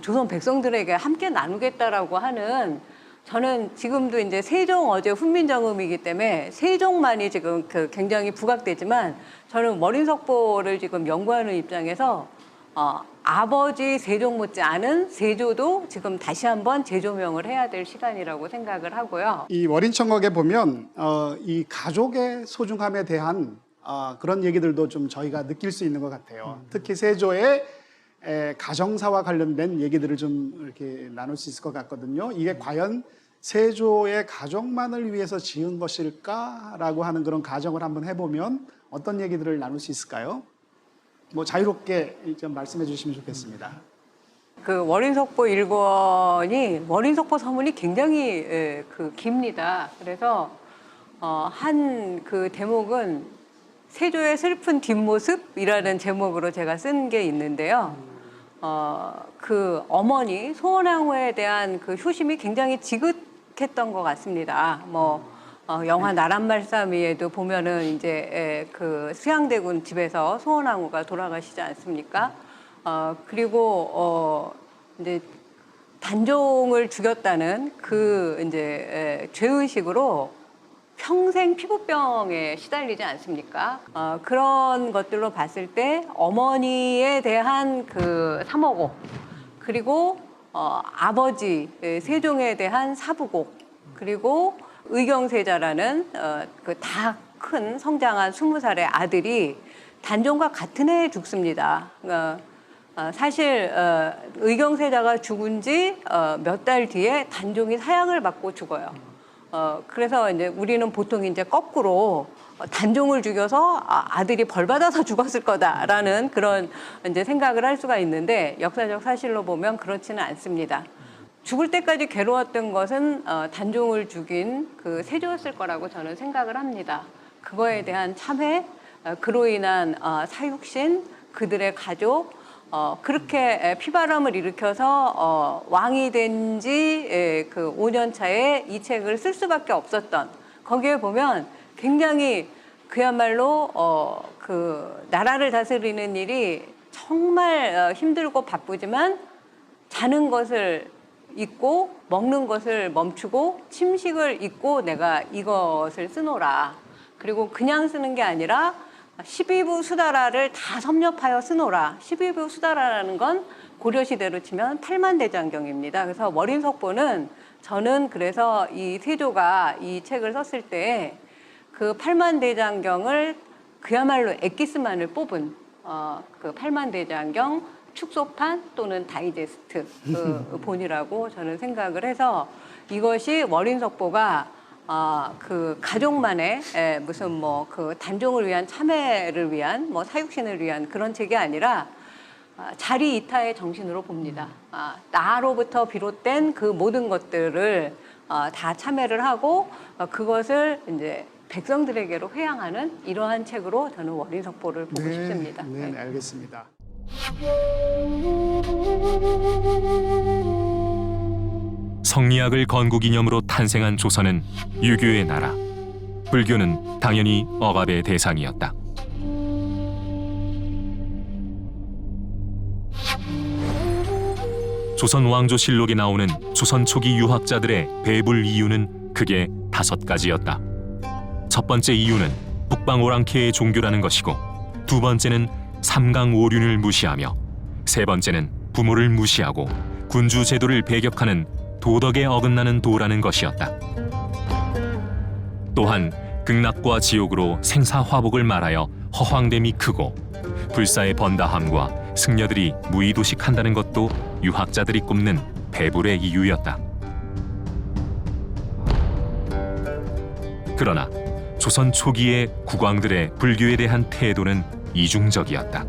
조선 백성들에게 함께 나누겠다라고 하는 저는 지금도 이제 세종 어제 훈민정음이기 때문에 세종만이 지금 굉장히 부각되지만 저는 월인석보를 지금 연구하는 입장에서 아버지 세종 못지않은 세조도 지금 다시 한번 재조명을 해야 될 시간이라고 생각을 하고요. 이 월인천곡에 보면 이 가족의 소중함에 대한 그런 얘기들도 좀 저희가 느낄 수 있는 것 같아요. 특히 세조의 가정사와 관련된 얘기들을 좀 이렇게 나눌 수 있을 것 같거든요. 이게 과연 세조의 가족만을 위해서 지은 것일까라고 하는 그런 가정을 한번 해보면 어떤 얘기들을 나눌 수 있을까요? 자유롭게 좀 말씀해 주시면 좋겠습니다. 월인석보 1권이 월인석보 서문이 굉장히 깁니다. 그래서 한 대목은 세조의 슬픈 뒷모습이라는 제목으로 제가 쓴 게 있는데요. 어머니 소원왕후에 대한 효심이 굉장히 지긋했던 것 같습니다. 영화 나란말싸미에도 보면은 이제 수양대군 집에서 소원왕후가 돌아가시지 않습니까? 그리고 이제 단종을 죽였다는 이제 죄의식으로 평생 피부병에 시달리지 않습니까? 그런 것들로 봤을 때 어머니에 대한 삼어곡 그리고 아버지 세종에 대한 사부곡 그리고 의경세자라는 다 큰 성장한 20살의 아들이 단종과 같은 해에 죽습니다. 사실 의경세자가 죽은 지 몇 달 뒤에 단종이 사약을 받고 죽어요. 그래서 이제 우리는 보통 이제 거꾸로 단종을 죽여서 아들이 벌 받아서 죽었을 거다라는 그런 이제 생각을 할 수가 있는데 역사적 사실로 보면 그렇지는 않습니다. 죽을 때까지 괴로웠던 것은 단종을 죽인 그 세조였을 거라고 저는 생각을 합니다. 그거에 대한 참회, 그로 인한 사육신, 그들의 가족, 그렇게 피바람을 일으켜서 왕이 된 지 그 5년 차에 이 책을 쓸 수밖에 없었던, 거기에 보면 굉장히 그야말로 그 나라를 다스리는 일이 정말 힘들고 바쁘지만 자는 것을 잊고 먹는 것을 멈추고 침식을 잊고 내가 이것을 쓰노라. 그리고 그냥 쓰는 게 아니라 12부 수다라를 다 섭렵하여 쓰노라. 12부 수다라라는 건 고려시대로 치면 팔만대장경입니다. 그래서 월인석보는 저는 그래서 이 세조가 이 책을 썼을 때 그 팔만대장경을 그야말로 엑기스만을 뽑은 그 팔만대장경 축소판 또는 다이제스트 그 본이라고 저는 생각을 해서 이것이 월인석보가 그 가족만의 무슨 뭐 그 단종을 위한 참회를 위한 뭐 사육신을 위한 그런 책이 아니라 자리 이타의 정신으로 봅니다. 나로부터 비롯된 그 모든 것들을 다 참회를 하고 그것을 이제 백성들에게로 회양하는 이러한 책으로 저는 월인석보를 보고 싶습니다. 네, 알겠습니다. 성리학을 건국이념으로 탄생한 조선은 유교의 나라, 불교는 당연히 억압의 대상이었다. 조선 왕조실록에 나오는 조선 초기 유학자들의 배불 이유는 크게 5가지였다. 첫 번째 이유는 북방오랑캐의 종교라는 것이고, 두 번째는 삼강오륜을 무시하며, 세 번째는 부모를 무시하고 군주 제도를 배격하는 도덕에 어긋나는 도라는 것이었다. 또한 극락과 지옥으로 생사화복을 말하여 허황됨이 크고, 불사의 번다함과 승려들이 무의도식한다는 것도 유학자들이 꼽는 배불의 이유였다. 그러나 조선 초기의 국왕들의 불교에 대한 태도는 이중적이었다.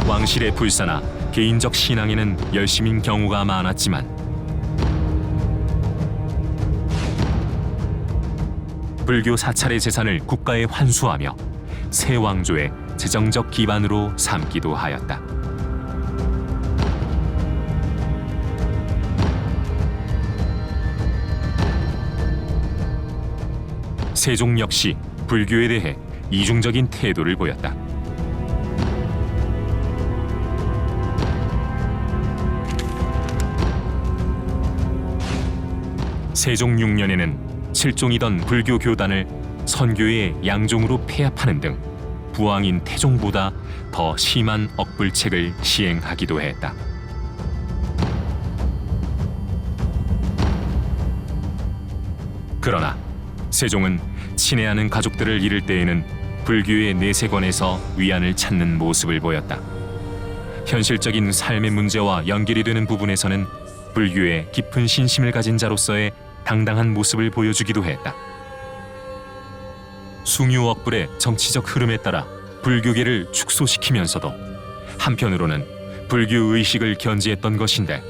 왕실의 불사나 개인적 신앙에는 열심인 경우가 많았지만 불교 사찰의 재산을 국가에 환수하며 새 왕조의 재정적 기반으로 삼기도 하였다. 세종 역시 불교에 대해 이중적인 태도를 보였다. 세종 6년에는 7종이던 불교 교단을 선교의 양종으로 폐합하는 등 부왕인 태종보다 더 심한 억불책을 시행하기도 했다. 그러나 세종은 친애하는 가족들을 잃을 때에는 불교의 내세권에서 위안을 찾는 모습을 보였다. 현실적인 삶의 문제와 연결이 되는 부분에서는 불교에 깊은 신심을 가진 자로서의 당당한 모습을 보여주기도 했다. 숭유억불의 정치적 흐름에 따라 불교계를 축소시키면서도 한편으로는 불교 의식을 견지했던 것인데,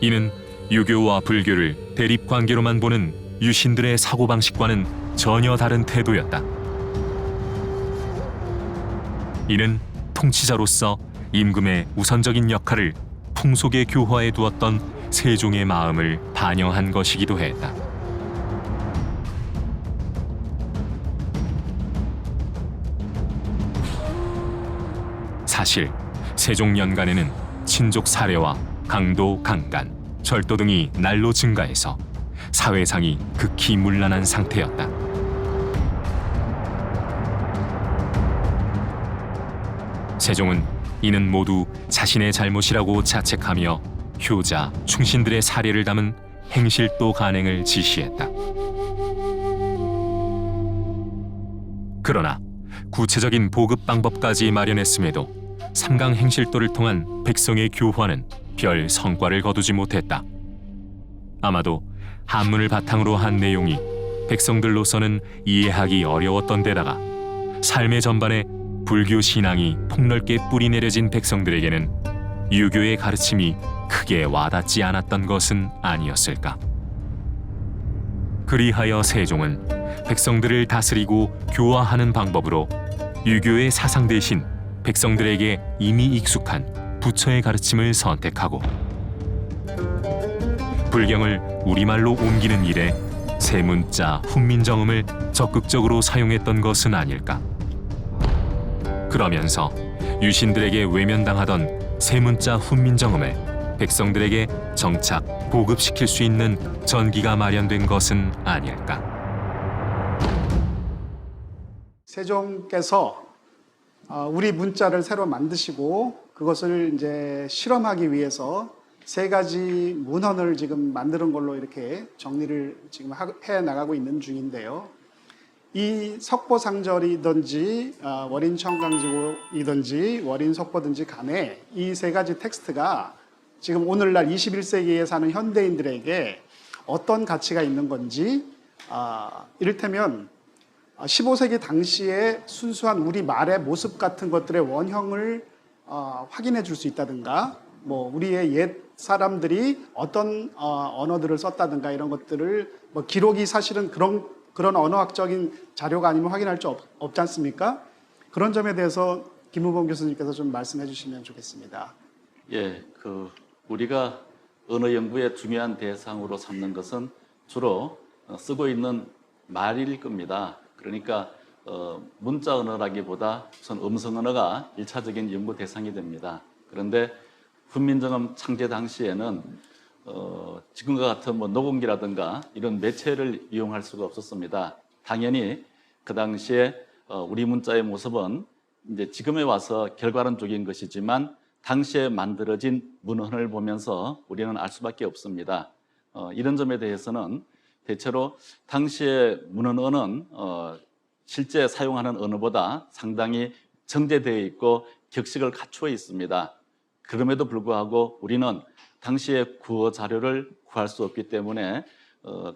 이는 유교와 불교를 대립관계로만 보는 유신들의 사고방식과는 전혀 다른 태도였다. 이는 통치자로서 임금의 우선적인 역할을 풍속의 교화에 두었던 세종의 마음을 반영한 것이기도 했다. 사실 세종 연간에는 친족 사례와 강도, 강간, 절도 등이 날로 증가해서 사회상이 극히 문란한 상태였다. 세종은 이는 모두 자신의 잘못이라고 자책하며 효자, 충신들의 사례를 담은 행실도 간행을 지시했다. 그러나 구체적인 보급 방법까지 마련했음에도 삼강 행실도를 통한 백성의 교화는 별 성과를 거두지 못했다. 아마도 한문을 바탕으로 한 내용이 백성들로서는 이해하기 어려웠던 데다가 삶의 전반에 불교 신앙이 폭넓게 뿌리내려진 백성들에게는 유교의 가르침이 크게 와닿지 않았던 것은 아니었을까. 그리하여 세종은 백성들을 다스리고 교화하는 방법으로 유교의 사상 대신 백성들에게 이미 익숙한 부처의 가르침을 선택하고 불경을 우리말로 옮기는 일에 세문자 훈민정음을 적극적으로 사용했던 것은 아닐까. 그러면서 유신들에게 외면당하던 세문자 훈민정음을 백성들에게 정착, 보급시킬 수 있는 전기가 마련된 것은 아닐까. 세종께서 우리 문자를 새로 만드시고 그것을 이제 실험하기 위해서 3가지 문헌을 지금 만드는 걸로 이렇게 정리를 지금 해 나가고 있는 중인데요. 이 석보상절이든지 월인청강지고이든지 월인석보든지 간에 이 3가지 텍스트가 지금 오늘날 21세기에 사는 현대인들에게 어떤 가치가 있는 건지, 이를테면 15세기 당시에 순수한 우리 말의 모습 같은 것들의 원형을 확인해 줄 수 있다든가, 뭐 우리의 옛 사람들이 어떤 언어들을 썼다든가 이런 것들을 뭐 기록이 사실은 그런 언어학적인 자료가 아니면 확인할 수 없지 않습니까? 그런 점에 대해서 김우범 교수님께서 좀 말씀해 주시면 좋겠습니다. 예, 우리가 언어 연구의 중요한 대상으로 삼는 것은 주로 쓰고 있는 말일 겁니다. 그러니까 문자 언어라기보다 우선 음성 언어가 1차적인 연구 대상이 됩니다. 그런데 훈민정음 창제 당시에는 지금과 같은 뭐 녹음기라든가 이런 매체를 이용할 수가 없었습니다. 당연히 그 당시에 우리 문자의 모습은 이제 지금에 와서 결과론적인 것이지만 당시에 만들어진 문헌을 보면서 우리는 알 수밖에 없습니다. 이런 점에 대해서는 대체로 당시의 문헌어는 실제 사용하는 언어보다 상당히 정제되어 있고 격식을 갖추어 있습니다. 그럼에도 불구하고 우리는 당시의 구어 자료를 구할 수 없기 때문에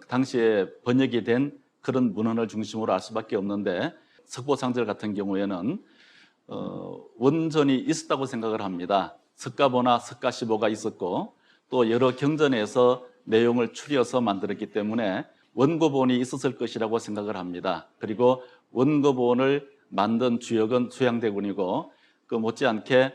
당시에 번역이 된 그런 문헌을 중심으로 알 수밖에 없는데, 석보상절 같은 경우에는 원전이 있었다고 생각을 합니다. 석가보나 석가시보가 있었고 또 여러 경전에서 내용을 추려서 만들었기 때문에 원고본이 있었을 것이라고 생각을 합니다. 그리고 원고본을 만든 주역은 수양대군이고 그 못지않게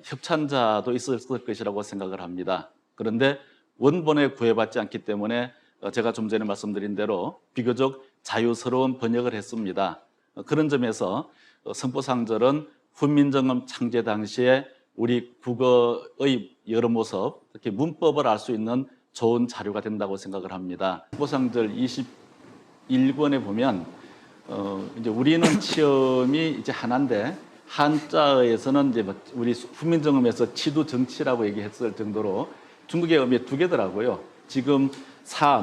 협찬자도 있었을 것이라고 생각을 합니다. 그런데 원본에 구애받지 않기 때문에 제가 좀 전에 말씀드린 대로 비교적 자유스러운 번역을 했습니다. 그런 점에서 석보상절은 훈민정음 창제 당시에 우리 국어의 여러 모습, 특히 문법을 알 수 있는 좋은 자료가 된다고 생각을 합니다. 석보상절 21권에 보면 이제 우리는 치음이 이제 하나인데 한자에서는 이제 우리 훈민정음에서 치두정치라고 얘기했을 정도로 중국의 음이 2개더라고요. 지금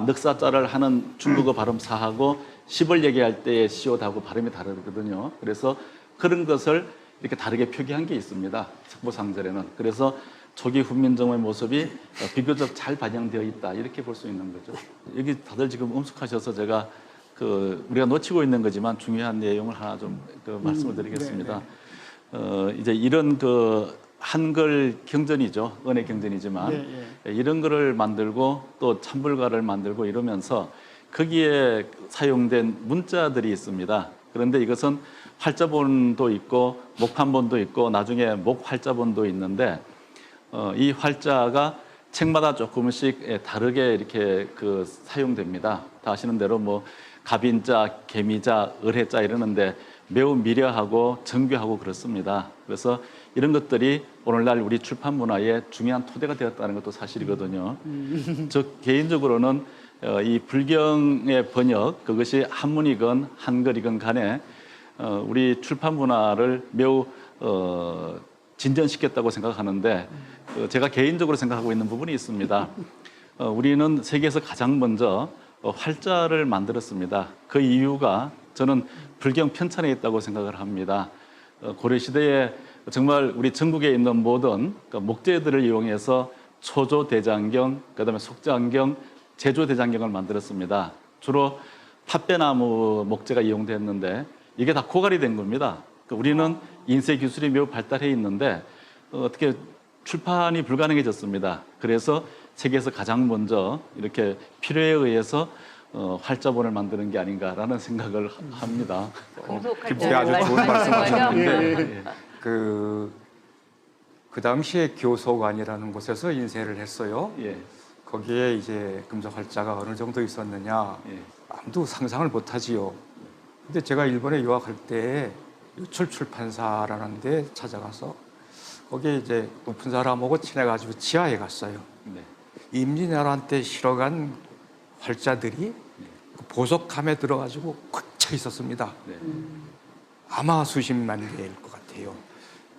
넉사자를 하는 중국어 발음 사하고 시을 얘기할 때의 시옷하고 발음이 다르거든요. 그래서 그런 것을 이렇게 다르게 표기한 게 있습니다. 석보상절에는. 그래서 초기 훈민정음의 모습이 비교적 잘 반영되어 있다, 이렇게 볼 수 있는 거죠. 여기 다들 지금 음숙하셔서 제가 우리가 놓치고 있는 거지만 중요한 내용을 하나 좀 말씀을 드리겠습니다. 이제 이런 한글 경전이죠. 은혜 경전이지만 이런 거를 만들고 또 찬불가를 만들고 이러면서 거기에 사용된 문자들이 있습니다. 그런데 이것은 활자본도 있고 목판본도 있고 나중에 목활자본도 있는데 이 활자가 책마다 조금씩 다르게 이렇게 사용됩니다. 다 아시는 대로 뭐 갑인자, 개미자, 을해자 이러는데 매우 미려하고 정교하고 그렇습니다. 그래서 이런 것들이 오늘날 우리 출판 문화의 중요한 토대가 되었다는 것도 사실이거든요. 저 개인적으로는 이 불경의 번역, 그것이 한문이건 한글이건 간에 우리 출판 문화를 매우 진전시켰다고 생각하는데 제가 개인적으로 생각하고 있는 부분이 있습니다. 우리는 세계에서 가장 먼저 활자를 만들었습니다. 그 이유가 저는 불경 편찬에 있다고 생각을 합니다. 고려 시대에 정말 우리 전국에 있는 모든 목재들을 이용해서 초조 대장경, 그다음에 속장경, 제조 대장경을 만들었습니다. 주로 팥배나무 목재가 이용됐는데 이게 다 고갈이 된 겁니다. 우리는 인쇄 기술이 매우 발달해 있는데 어떻게 출판이 불가능해졌습니다. 그래서 세계에서 가장 먼저 이렇게 필요에 의해서 활자본을 만드는 게 아닌가라는 생각을 합니다. 금속활자를 아주 좋은 말씀하시는 거죠? 말씀하셨는데 그 당시에 교소관이라는 곳에서 인쇄를 했어요. 예. 거기에 이제 금속활자가 어느 정도 있었느냐 예. 아무도 상상을 못하지요. 근데 제가 일본에 유학할 때 유출 출판사라는 데 찾아가서 거기에 이제 높은 사람하고 친해가지고 지하에 갔어요. 네. 임진왜란 때 실어간 활자들이 그 보석함에 들어가지고 꽉 차 있었습니다. 네. 아마 수십만 개일 것 같아요.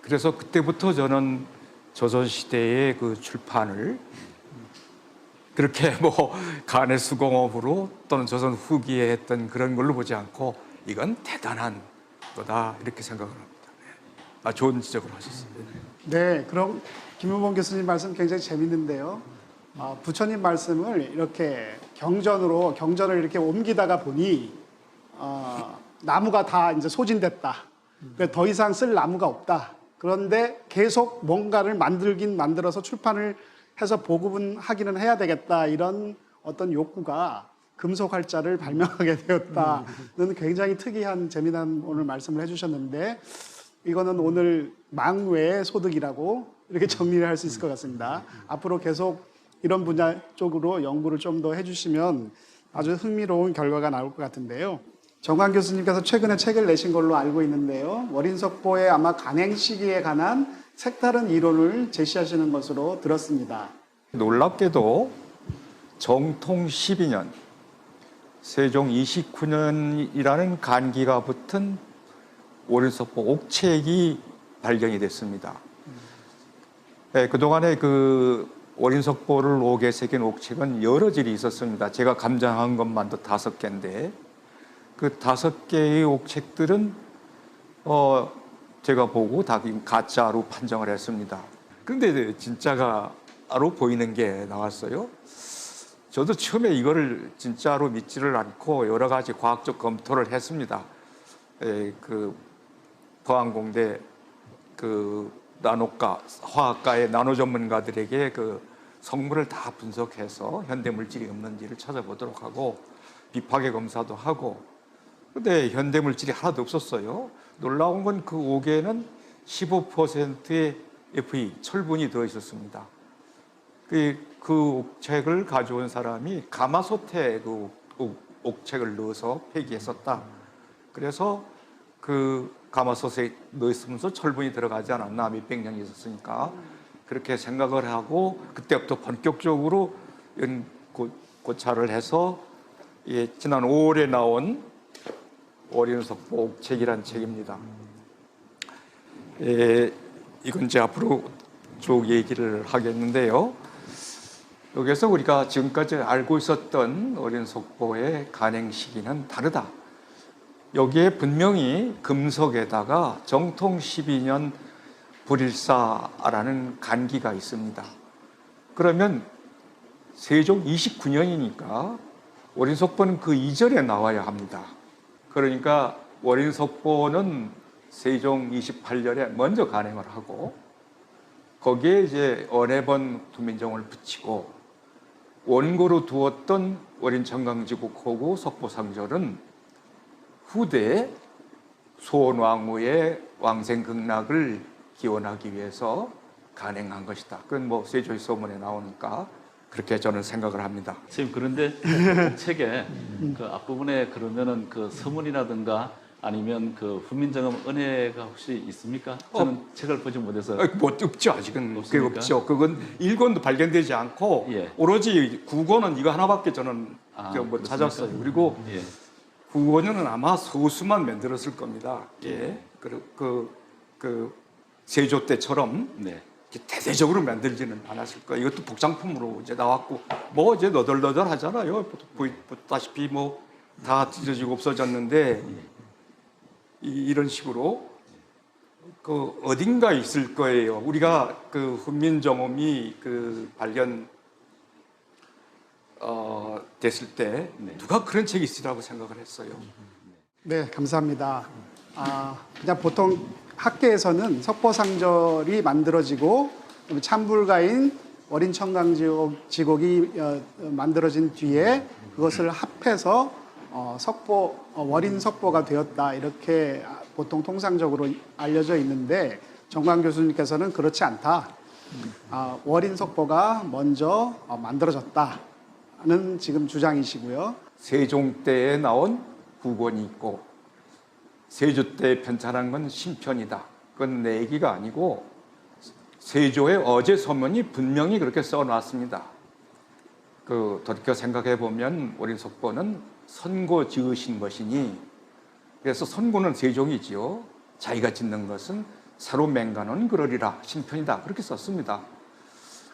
그래서 그때부터 저는 조선시대의 그 출판을 그렇게 뭐 간의 수공업으로 또는 조선 후기에 했던 그런 걸로 보지 않고 이건 대단한 거다 이렇게 생각을 합니다. 네. 좋은 지적을 하셨습니다. 네, 그럼 김은봉 교수님 말씀 굉장히 재밌는데요. 부처님 말씀을 이렇게 경전을 이렇게 옮기다가 보니 나무가 다 이제 소진됐다. 그래서 더 이상 쓸 나무가 없다. 그런데 계속 뭔가를 만들어서 출판을 해서 보급은 하기는 해야 되겠다. 이런 어떤 욕구가 금속활자를 발명하게 되었다는 굉장히 특이한 재미난 오늘 말씀을 해주셨는데 이거는 오늘 망외의 소득이라고 이렇게 정리를 할 수 있을 것 같습니다. 앞으로 계속 이런 분야 쪽으로 연구를 좀 더 해주시면 아주 흥미로운 결과가 나올 것 같은데요. 정관 교수님께서 최근에 책을 내신 걸로 알고 있는데요. 월인석보의 아마 간행 시기에 관한 색다른 이론을 제시하시는 것으로 들었습니다. 놀랍게도 정통 12년, 세종 29년이라는 간기가 붙은 월인석보 옥책이 발견이 됐습니다. 네, 그동안에 그 월인석보를 옥에 새긴 옥책은 여러 질이 있었습니다. 제가 감장한 것만도 5개인데 그 5개의 옥책들은 제가 보고 다 가짜로 판정을 했습니다. 그런데 진짜가로 보이는 게 나왔어요. 저도 처음에 이거를 진짜로 믿지를 않고 여러 가지 과학적 검토를 했습니다. 그 포항공대 그 나노과 화학과의 나노 전문가들에게 그 성분을 다 분석해서 현대 물질이 없는지를 찾아보도록 하고 비파계 검사도 하고 근데 현대 물질이 하나도 없었어요. 놀라운 건 그 옥에는 15%의 Fe 철분이 들어 있었습니다. 그 옥책을 가져온 사람이 가마솥에 그 옥책을 넣어서 폐기했었다. 그래서 그 가마솥에 넣었으면서 철분이 들어가지 않았나 몇백 년이 있었으니까 그렇게 생각을 하고 그때부터 본격적으로 고찰을 해서 지난 5월에 나온 월인석보 옥책이라는 책입니다. 이건 이제 앞으로 쭉 얘기를 하겠는데요. 여기서 우리가 지금까지 알고 있었던 월인석보의 간행 시기는 다르다. 여기에 분명히 금속에다가 정통 12년 불일사라는 간기가 있습니다. 그러면 세종 29년이니까 월인석보는 그 이전에 나와야 합니다. 그러니까 월인석보는 세종 28년에 먼저 간행을 하고 거기에 이제 언해번 두민정을 붙이고 원고로 두었던 월인청강지국호구 석보상절은 후대에 소원왕후의 왕생극락을 기원하기 위해서 간행한 것이다. 그건 뭐 세조의 서문에 나오니까 그렇게 저는 생각을 합니다. 선생님 그런데 책에 그 앞부분에 그러면은 그 서문이라든가 아니면 그 훈민정음 은혜가 혹시 있습니까? 저는 책을 보지 못해서 뭐 없죠. 아직은 그게 없습니까? 없죠. 그건 1권도 발견되지 않고 예. 오로지 9권은 이거 하나밖에 저는 그렇습니까? 찾았어요. 그리고 예. 9권은 아마 소수만 만들었을 겁니다. 예. 그 세조 때처럼 네. 대대적으로 만들지는 않았을 거예요. 이것도 복장품으로 이제 나왔고 뭐 이제 너덜너덜 하잖아요. 보다시피 뭐 다 찢어지고 없어졌는데 이런 식으로 그 어딘가 있을 거예요. 우리가 그 훈민정음이 그 발견 됐을 때 누가 그런 책이 있으라고 생각을 했어요. 네, 감사합니다. 그냥 보통 학계에서는 석포상절이 만들어지고 찬불가인 어린 청강지곡이 만들어진 뒤에 그것을 합해서 월인 석포가 되었다, 이렇게 보통 통상적으로 알려져 있는데 정광 교수님께서는 그렇지 않다. 월인 석포가 먼저 만들어졌다는 지금 주장이시고요. 세종 때에 나온 국원이 있고 세조 때 편찬한 건 신편이다. 그건 내 얘기가 아니고 세조의 어제 서문이 분명히 그렇게 써놨습니다. 돌이켜 생각해 보면 월인 석포는 선고 지으신 것이니, 그래서 선고는 세종이지요. 자기가 짓는 것은 새로 맹가는 그러리라, 신편이다, 그렇게 썼습니다.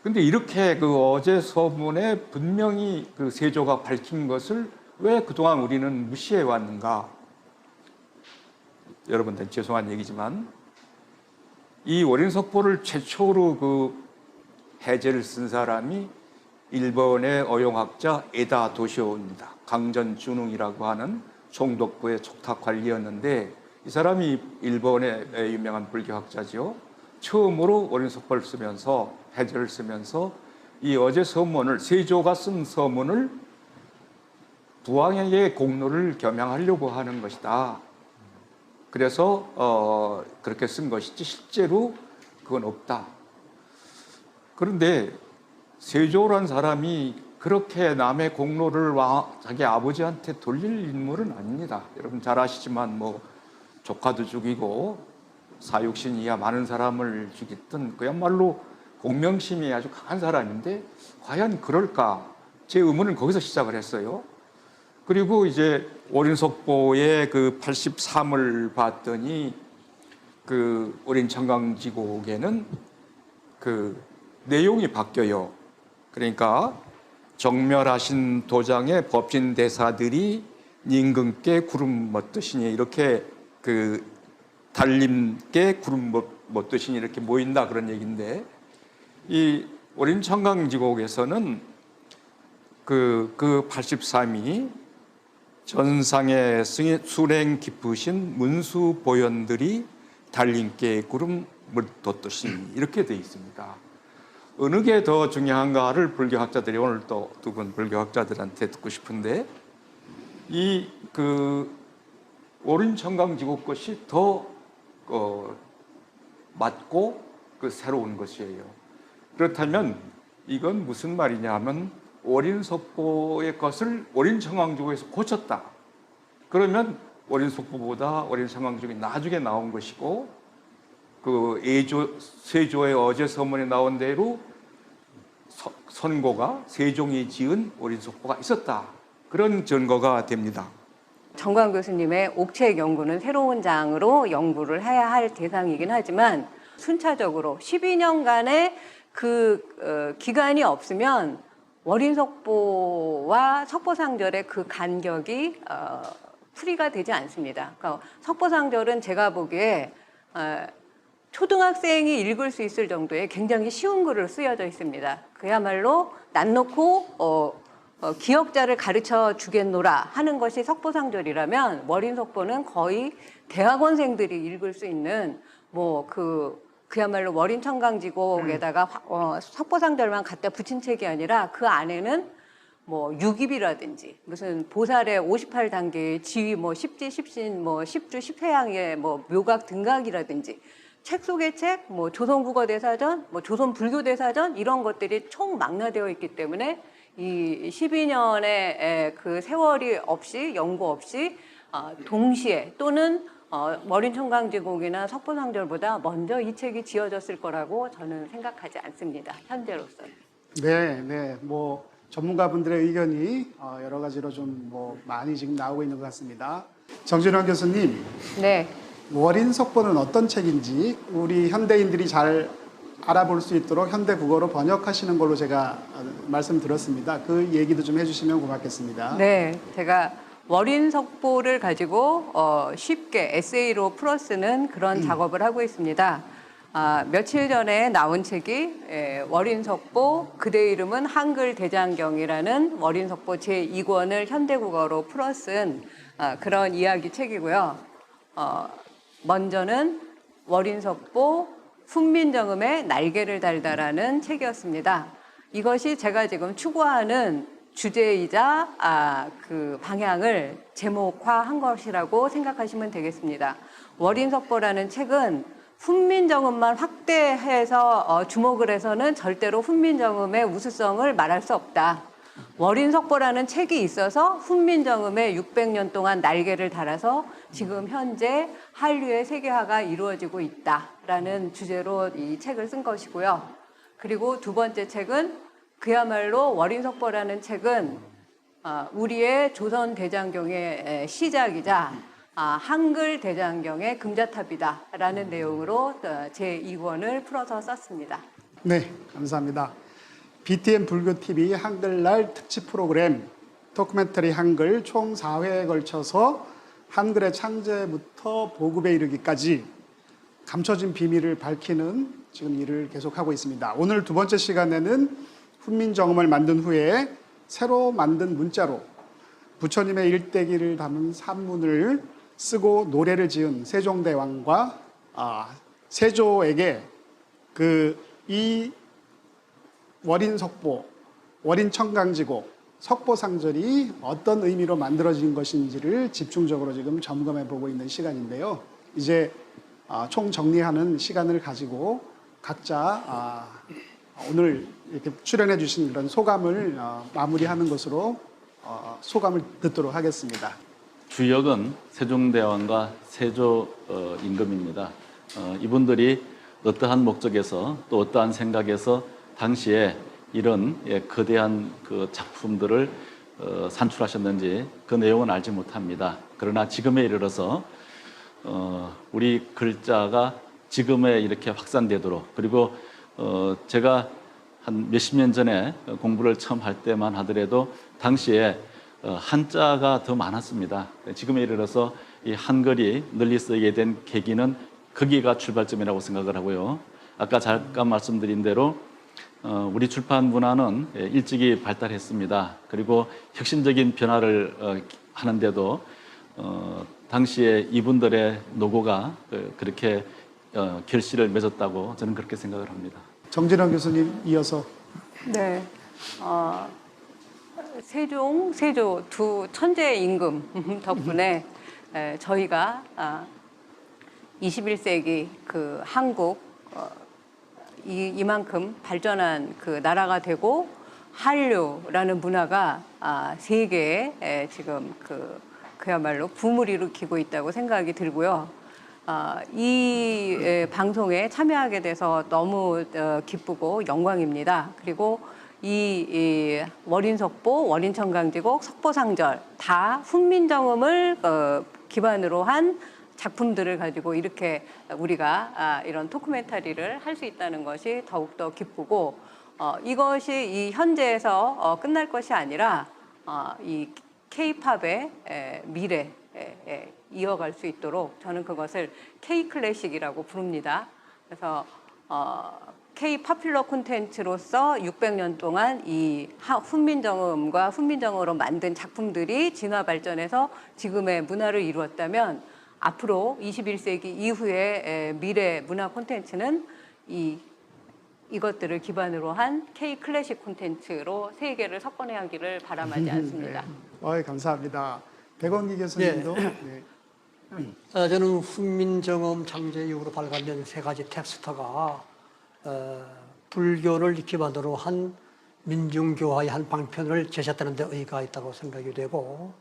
근데 이렇게 그 어제 서문에 분명히 그 세조가 밝힌 것을 왜 그동안 우리는 무시해 왔는가? 여러분들 죄송한 얘기지만 이 월인 석포를 최초로 그 해제를 쓴 사람이 일본의 어용학자 에다 도시오입니다. 강전준웅이라고 하는 총독부의 촉탁관리였는데 이 사람이 일본의 유명한 불교학자지요. 처음으로 월인 석포를 쓰면서 해제를 쓰면서 이 어제 서문을, 세조가 쓴 서문을 부왕에게 공로를 겸양하려고 하는 것이다. 그래서 그렇게 쓴 것이지 실제로 그건 없다. 그런데 세조라는 사람이 그렇게 남의 공로를 자기 아버지한테 돌릴 인물은 아닙니다. 여러분 잘 아시지만 조카도 죽이고 사육신 이하 많은 사람을 죽였던 그야말로 공명심이 아주 강한 사람인데 과연 그럴까? 제 의문은 거기서 시작을 했어요. 그리고 이제 월인 석포의 그 83을 봤더니 그 월인 청강지곡에는 그 내용이 바뀌어요. 그러니까 정멸하신 도장의 법진 대사들이 임금께 구름 먹듯이니, 이렇게 그 달림께 구름 먹듯이니 이렇게 모인다, 그런 얘기인데, 이 월인 청강지곡에서는 그 83이 전상의 수행 깊으신 문수 보현들이 달림께 구름 묻듯이 이렇게 되어 있습니다. 어느 게 더 중요한가를 불교학자들이 오늘 또 두 분 불교학자들한테 듣고 싶은데, 이 월인 청강지곡 것이 더 맞고 새로운 것이에요. 그렇다면 이건 무슨 말이냐 하면 월인 석포의 것을 월인 청강지곡에서 고쳤다. 그러면 월인 석포보다 월인 청강지곡이 나중에 나온 것이고, 세조의 어제 서문에 나온 대로 선고가 세종이 지은 월인 석포가 있었다. 그런 증거가 됩니다. 정광 교수님의 옥책 연구는 새로운 장으로 연구를 해야 할 대상이긴 하지만 순차적으로 12년간의 기간이 없으면 월인 석포와 석포상절의 그 간격이 풀이가 되지 않습니다. 그러니까 석포상절은 제가 보기에 초등학생이 읽을 수 있을 정도의 굉장히 쉬운 글을 쓰여져 있습니다. 그야말로 난 놓고 기억자를 가르쳐 주겠노라 하는 것이 석포상절이라면 월인 석포는 거의 대학원생들이 읽을 수 있는 그야말로 월인 청강지곡에다가 석포상절만 갖다 붙인 책이 아니라 그 안에는 유깁이라든지 무슨 보살의 58단계의 지위, 십지, 십신, 십주, 십회양의 묘각 등각이라든지 책 속의 책, 조선국어대사전, 조선불교대사전 이런 것들이 총망라되어 있기 때문에 이 12년의 그 세월이 없이 연구 없이 동시에 또는 월인 청강지곡이나 석포상절보다 먼저 이 책이 지어졌을 거라고 저는 생각하지 않습니다. 현재로서는. 네. 전문가분들의 의견이 여러 가지로 좀 많이 지금 나오고 있는 것 같습니다. 정진환 교수님. 네. 월인 석포는 어떤 책인지 우리 현대인들이 잘 알아볼 수 있도록 현대 국어로 번역하시는 걸로 제가 말씀드렸습니다. 그 얘기도 좀 해주시면 고맙겠습니다. 네, 제가 월인석보를 가지고 쉽게 에세이로 풀어쓰는 그런 작업을 하고 있습니다. 며칠 전에 나온 책이 월인석보 그대 이름은 한글 대장경이라는 월인석보 제2권을 현대국어로 풀어쓴 그런 이야기 책이고요. 먼저는 월인석보 훈민정음의 날개를 달다라는 책이었습니다. 이것이 제가 지금 추구하는 주제이자 그 방향을 제목화한 것이라고 생각하시면 되겠습니다. 월인석보라는 책은 훈민정음만 확대해서 주목을 해서는 절대로 훈민정음의 우수성을 말할 수 없다. 월인석보라는 책이 있어서 훈민정음의 600년 동안 날개를 달아서 지금 현재 한류의 세계화가 이루어지고 있다라는 주제로 이 책을 쓴 것이고요. 그리고 두 번째 책은 그야말로 월인석보라는 책은 우리의 조선 대장경의 시작이자 한글 대장경의 금자탑이다라는 내용으로 제2권을 풀어서 썼습니다. 네, 감사합니다. BTN 불교TV 한글날 특집 프로그램 다큐멘터리 한글 총 4회에 걸쳐서 한글의 창제부터 보급에 이르기까지 감춰진 비밀을 밝히는 지금 일을 계속하고 있습니다. 오늘 두 번째 시간에는 훈민정음을 만든 후에 새로 만든 문자로 부처님의 일대기를 담은 산문을 쓰고 노래를 지은 세종대왕과 세조에게 이 월인석보, 월인청강지곡, 석보상절이 어떤 의미로 만들어진 것인지를 집중적으로 지금 점검해 보고 있는 시간인데요. 이제 총 정리하는 시간을 가지고 각자 오늘 이렇게 출연해 주신 그런 소감을 마무리하는 것으로 소감을 듣도록 하겠습니다. 주역은 세종대왕과 세조 임금입니다. 이분들이 어떠한 목적에서 또 어떠한 생각에서 당시에 이런 거대한 그 작품들을 산출하셨는지 그 내용은 알지 못합니다. 그러나 지금에 이르러서 우리 글자가 지금에 이렇게 확산되도록, 그리고 제가 한 몇십 년 전에 공부를 처음 할 때만 하더라도 당시에 한자가 더 많았습니다. 지금에 이르러서 이 한글이 널리 쓰이게 된 계기는 거기가 출발점이라고 생각을 하고요. 아까 잠깐 말씀드린 대로 우리 출판 문화는 일찍이 발달했습니다. 그리고 혁신적인 변화를 하는데도 당시에 이분들의 노고가 그렇게 결실을 맺었다고 저는 그렇게 생각을 합니다. 정진환 교수님 이어서. 네, 세조 두 천재 임금 덕분에 저희가 21세기 그 한국 이만큼 발전한 그 나라가 되고 한류라는 문화가 세계에 지금 그야말로 붐을 일으키고 있다고 생각이 들고요. 이 방송에 참여하게 돼서 너무 기쁘고 영광입니다. 그리고 이 월인석보, 월인청강지곡, 석보상절 다 훈민정음을 기반으로 한 작품들을 가지고 이렇게 우리가 이런 다큐멘터리를 할 수 있다는 것이 더욱더 기쁘고 이것이 이 현재에서 끝날 것이 아니라 이 K-팝의 미래에 이어갈 수 있도록 저는 그것을 K-클래식이라고 부릅니다. 그래서 K-파퓰러 콘텐츠로서 600년 동안 이 훈민정음과 훈민정음으로 만든 작품들이 진화 발전해서 지금의 문화를 이루었다면 앞으로 21세기 이후의 미래 문화 콘텐츠는 이것들을 기반으로 한 K-클래식 콘텐츠로 세계를 석권해하기를 바람하지 않습니다. 네. 감사합니다. 백원기 교수님도. 네. 저는 훈민정음 창제 이후로 발간된 세 가지 텍스트가 불교를 기반으로 한 민중교화의 한 방편을 제시했다는 데 의의가 있다고 생각이 되고,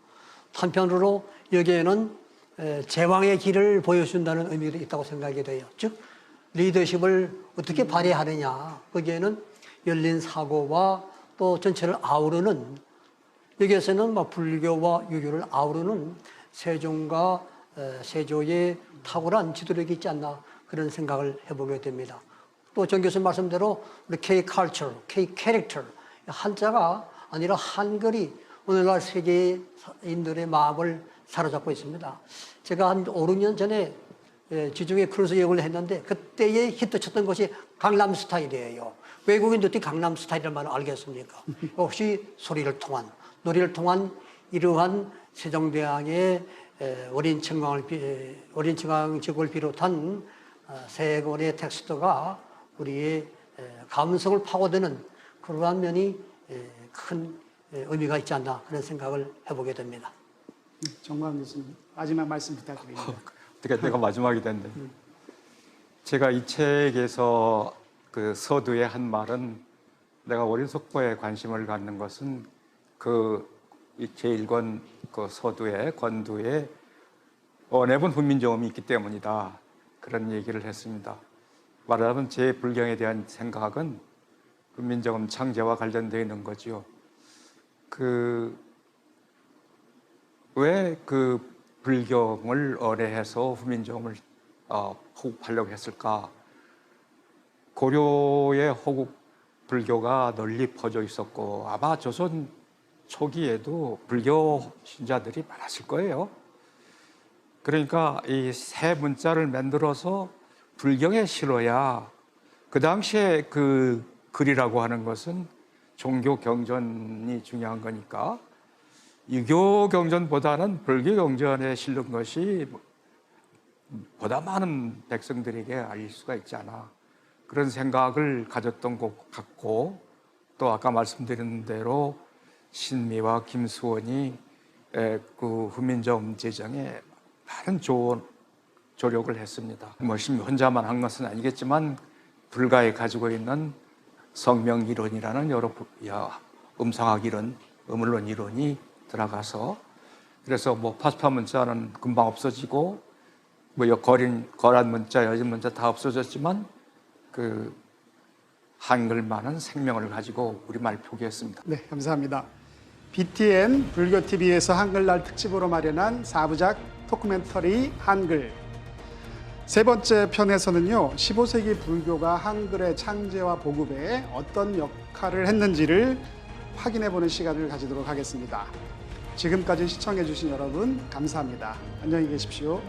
한편으로 여기에는 제왕의 길을 보여준다는 의미가 있다고 생각이 돼요. 즉 리더십을 어떻게 발휘하느냐, 거기에는 열린 사고와 또 전체를 아우르는, 여기에서는 불교와 유교를 아우르는 세종과 세조의 탁월한 지도력이 있지 않나, 그런 생각을 해보게 됩니다. 또 정 교수님 말씀대로 우리 K-culture, K-character, 한자가 아니라 한글이 오늘날 세계인들의 마음을 사로잡고 있습니다. 제가 한 5, 6년 전에 지중해 크루즈 여행을 했는데 그때에 히트쳤던 것이 강남 스타일이에요. 외국인도 어떻게 강남 스타일이라는 말을 알겠습니까? 혹시 소리를 통한, 노래를 통한 이러한 세종대왕의 어린 청강 지국을 비롯한 세 권의 텍스트가 우리의 감성을 파고드는 그러한 면이 큰 의미가 있지 않나 그런 생각을 해보게 됩니다. 정광 교수님 마지막 말씀 부탁드립니다. 어떻게 내가 마지막이 됐네. 제가 이 책에서 그 서두의 한 말은 내가 어린 속보에 관심을 갖는 것은 그 제1권 그 서두의 권두에 내분 훈민정음이 있기 때문이다. 그런 얘기를 했습니다. 말하자면 제 불경에 대한 생각은 훈민정음 창제와 관련되어 있는 거죠. 왜 그 불경을 어뢰해서 훈민정음을 호국하려고 했을까? 고려의 호국 불교가 널리 퍼져 있었고 아마 조선 초기에도 불교 신자들이 많았을 거예요. 그러니까 이 새 문자를 만들어서 불경에 실어야 그 당시에 그 글이라고 하는 것은 종교 경전이 중요한 거니까 유교 경전보다는 불교 경전에 실는 것이 보다 많은 백성들에게 알릴 수가 있지 않아. 그런 생각을 가졌던 것 같고 또 아까 말씀드린 대로 신미와 김수원이 그 훈민정음 제정에 많은 조력을 했습니다. 뭐 신미 혼자만 한 것은 아니겠지만 불가에 가지고 있는 성명 이론이라는 여러 음성학 이론, 음울론 이론이 들어가서 그래서 뭐 파스파 문자는 금방 없어지고 뭐 거란 문자, 여진 문자 다 없어졌지만 그 한글만은 생명을 가지고 우리말 표기했습니다. 네, 감사합니다. BTN 불교TV에서 한글날 특집으로 마련한 4부작 토크멘터리 한글. 세 번째 편에서는요, 15세기 불교가 한글의 창제와 보급에 어떤 역할을 했는지를 확인해보는 시간을 가지도록 하겠습니다. 지금까지 시청해주신 여러분 감사합니다. 안녕히 계십시오.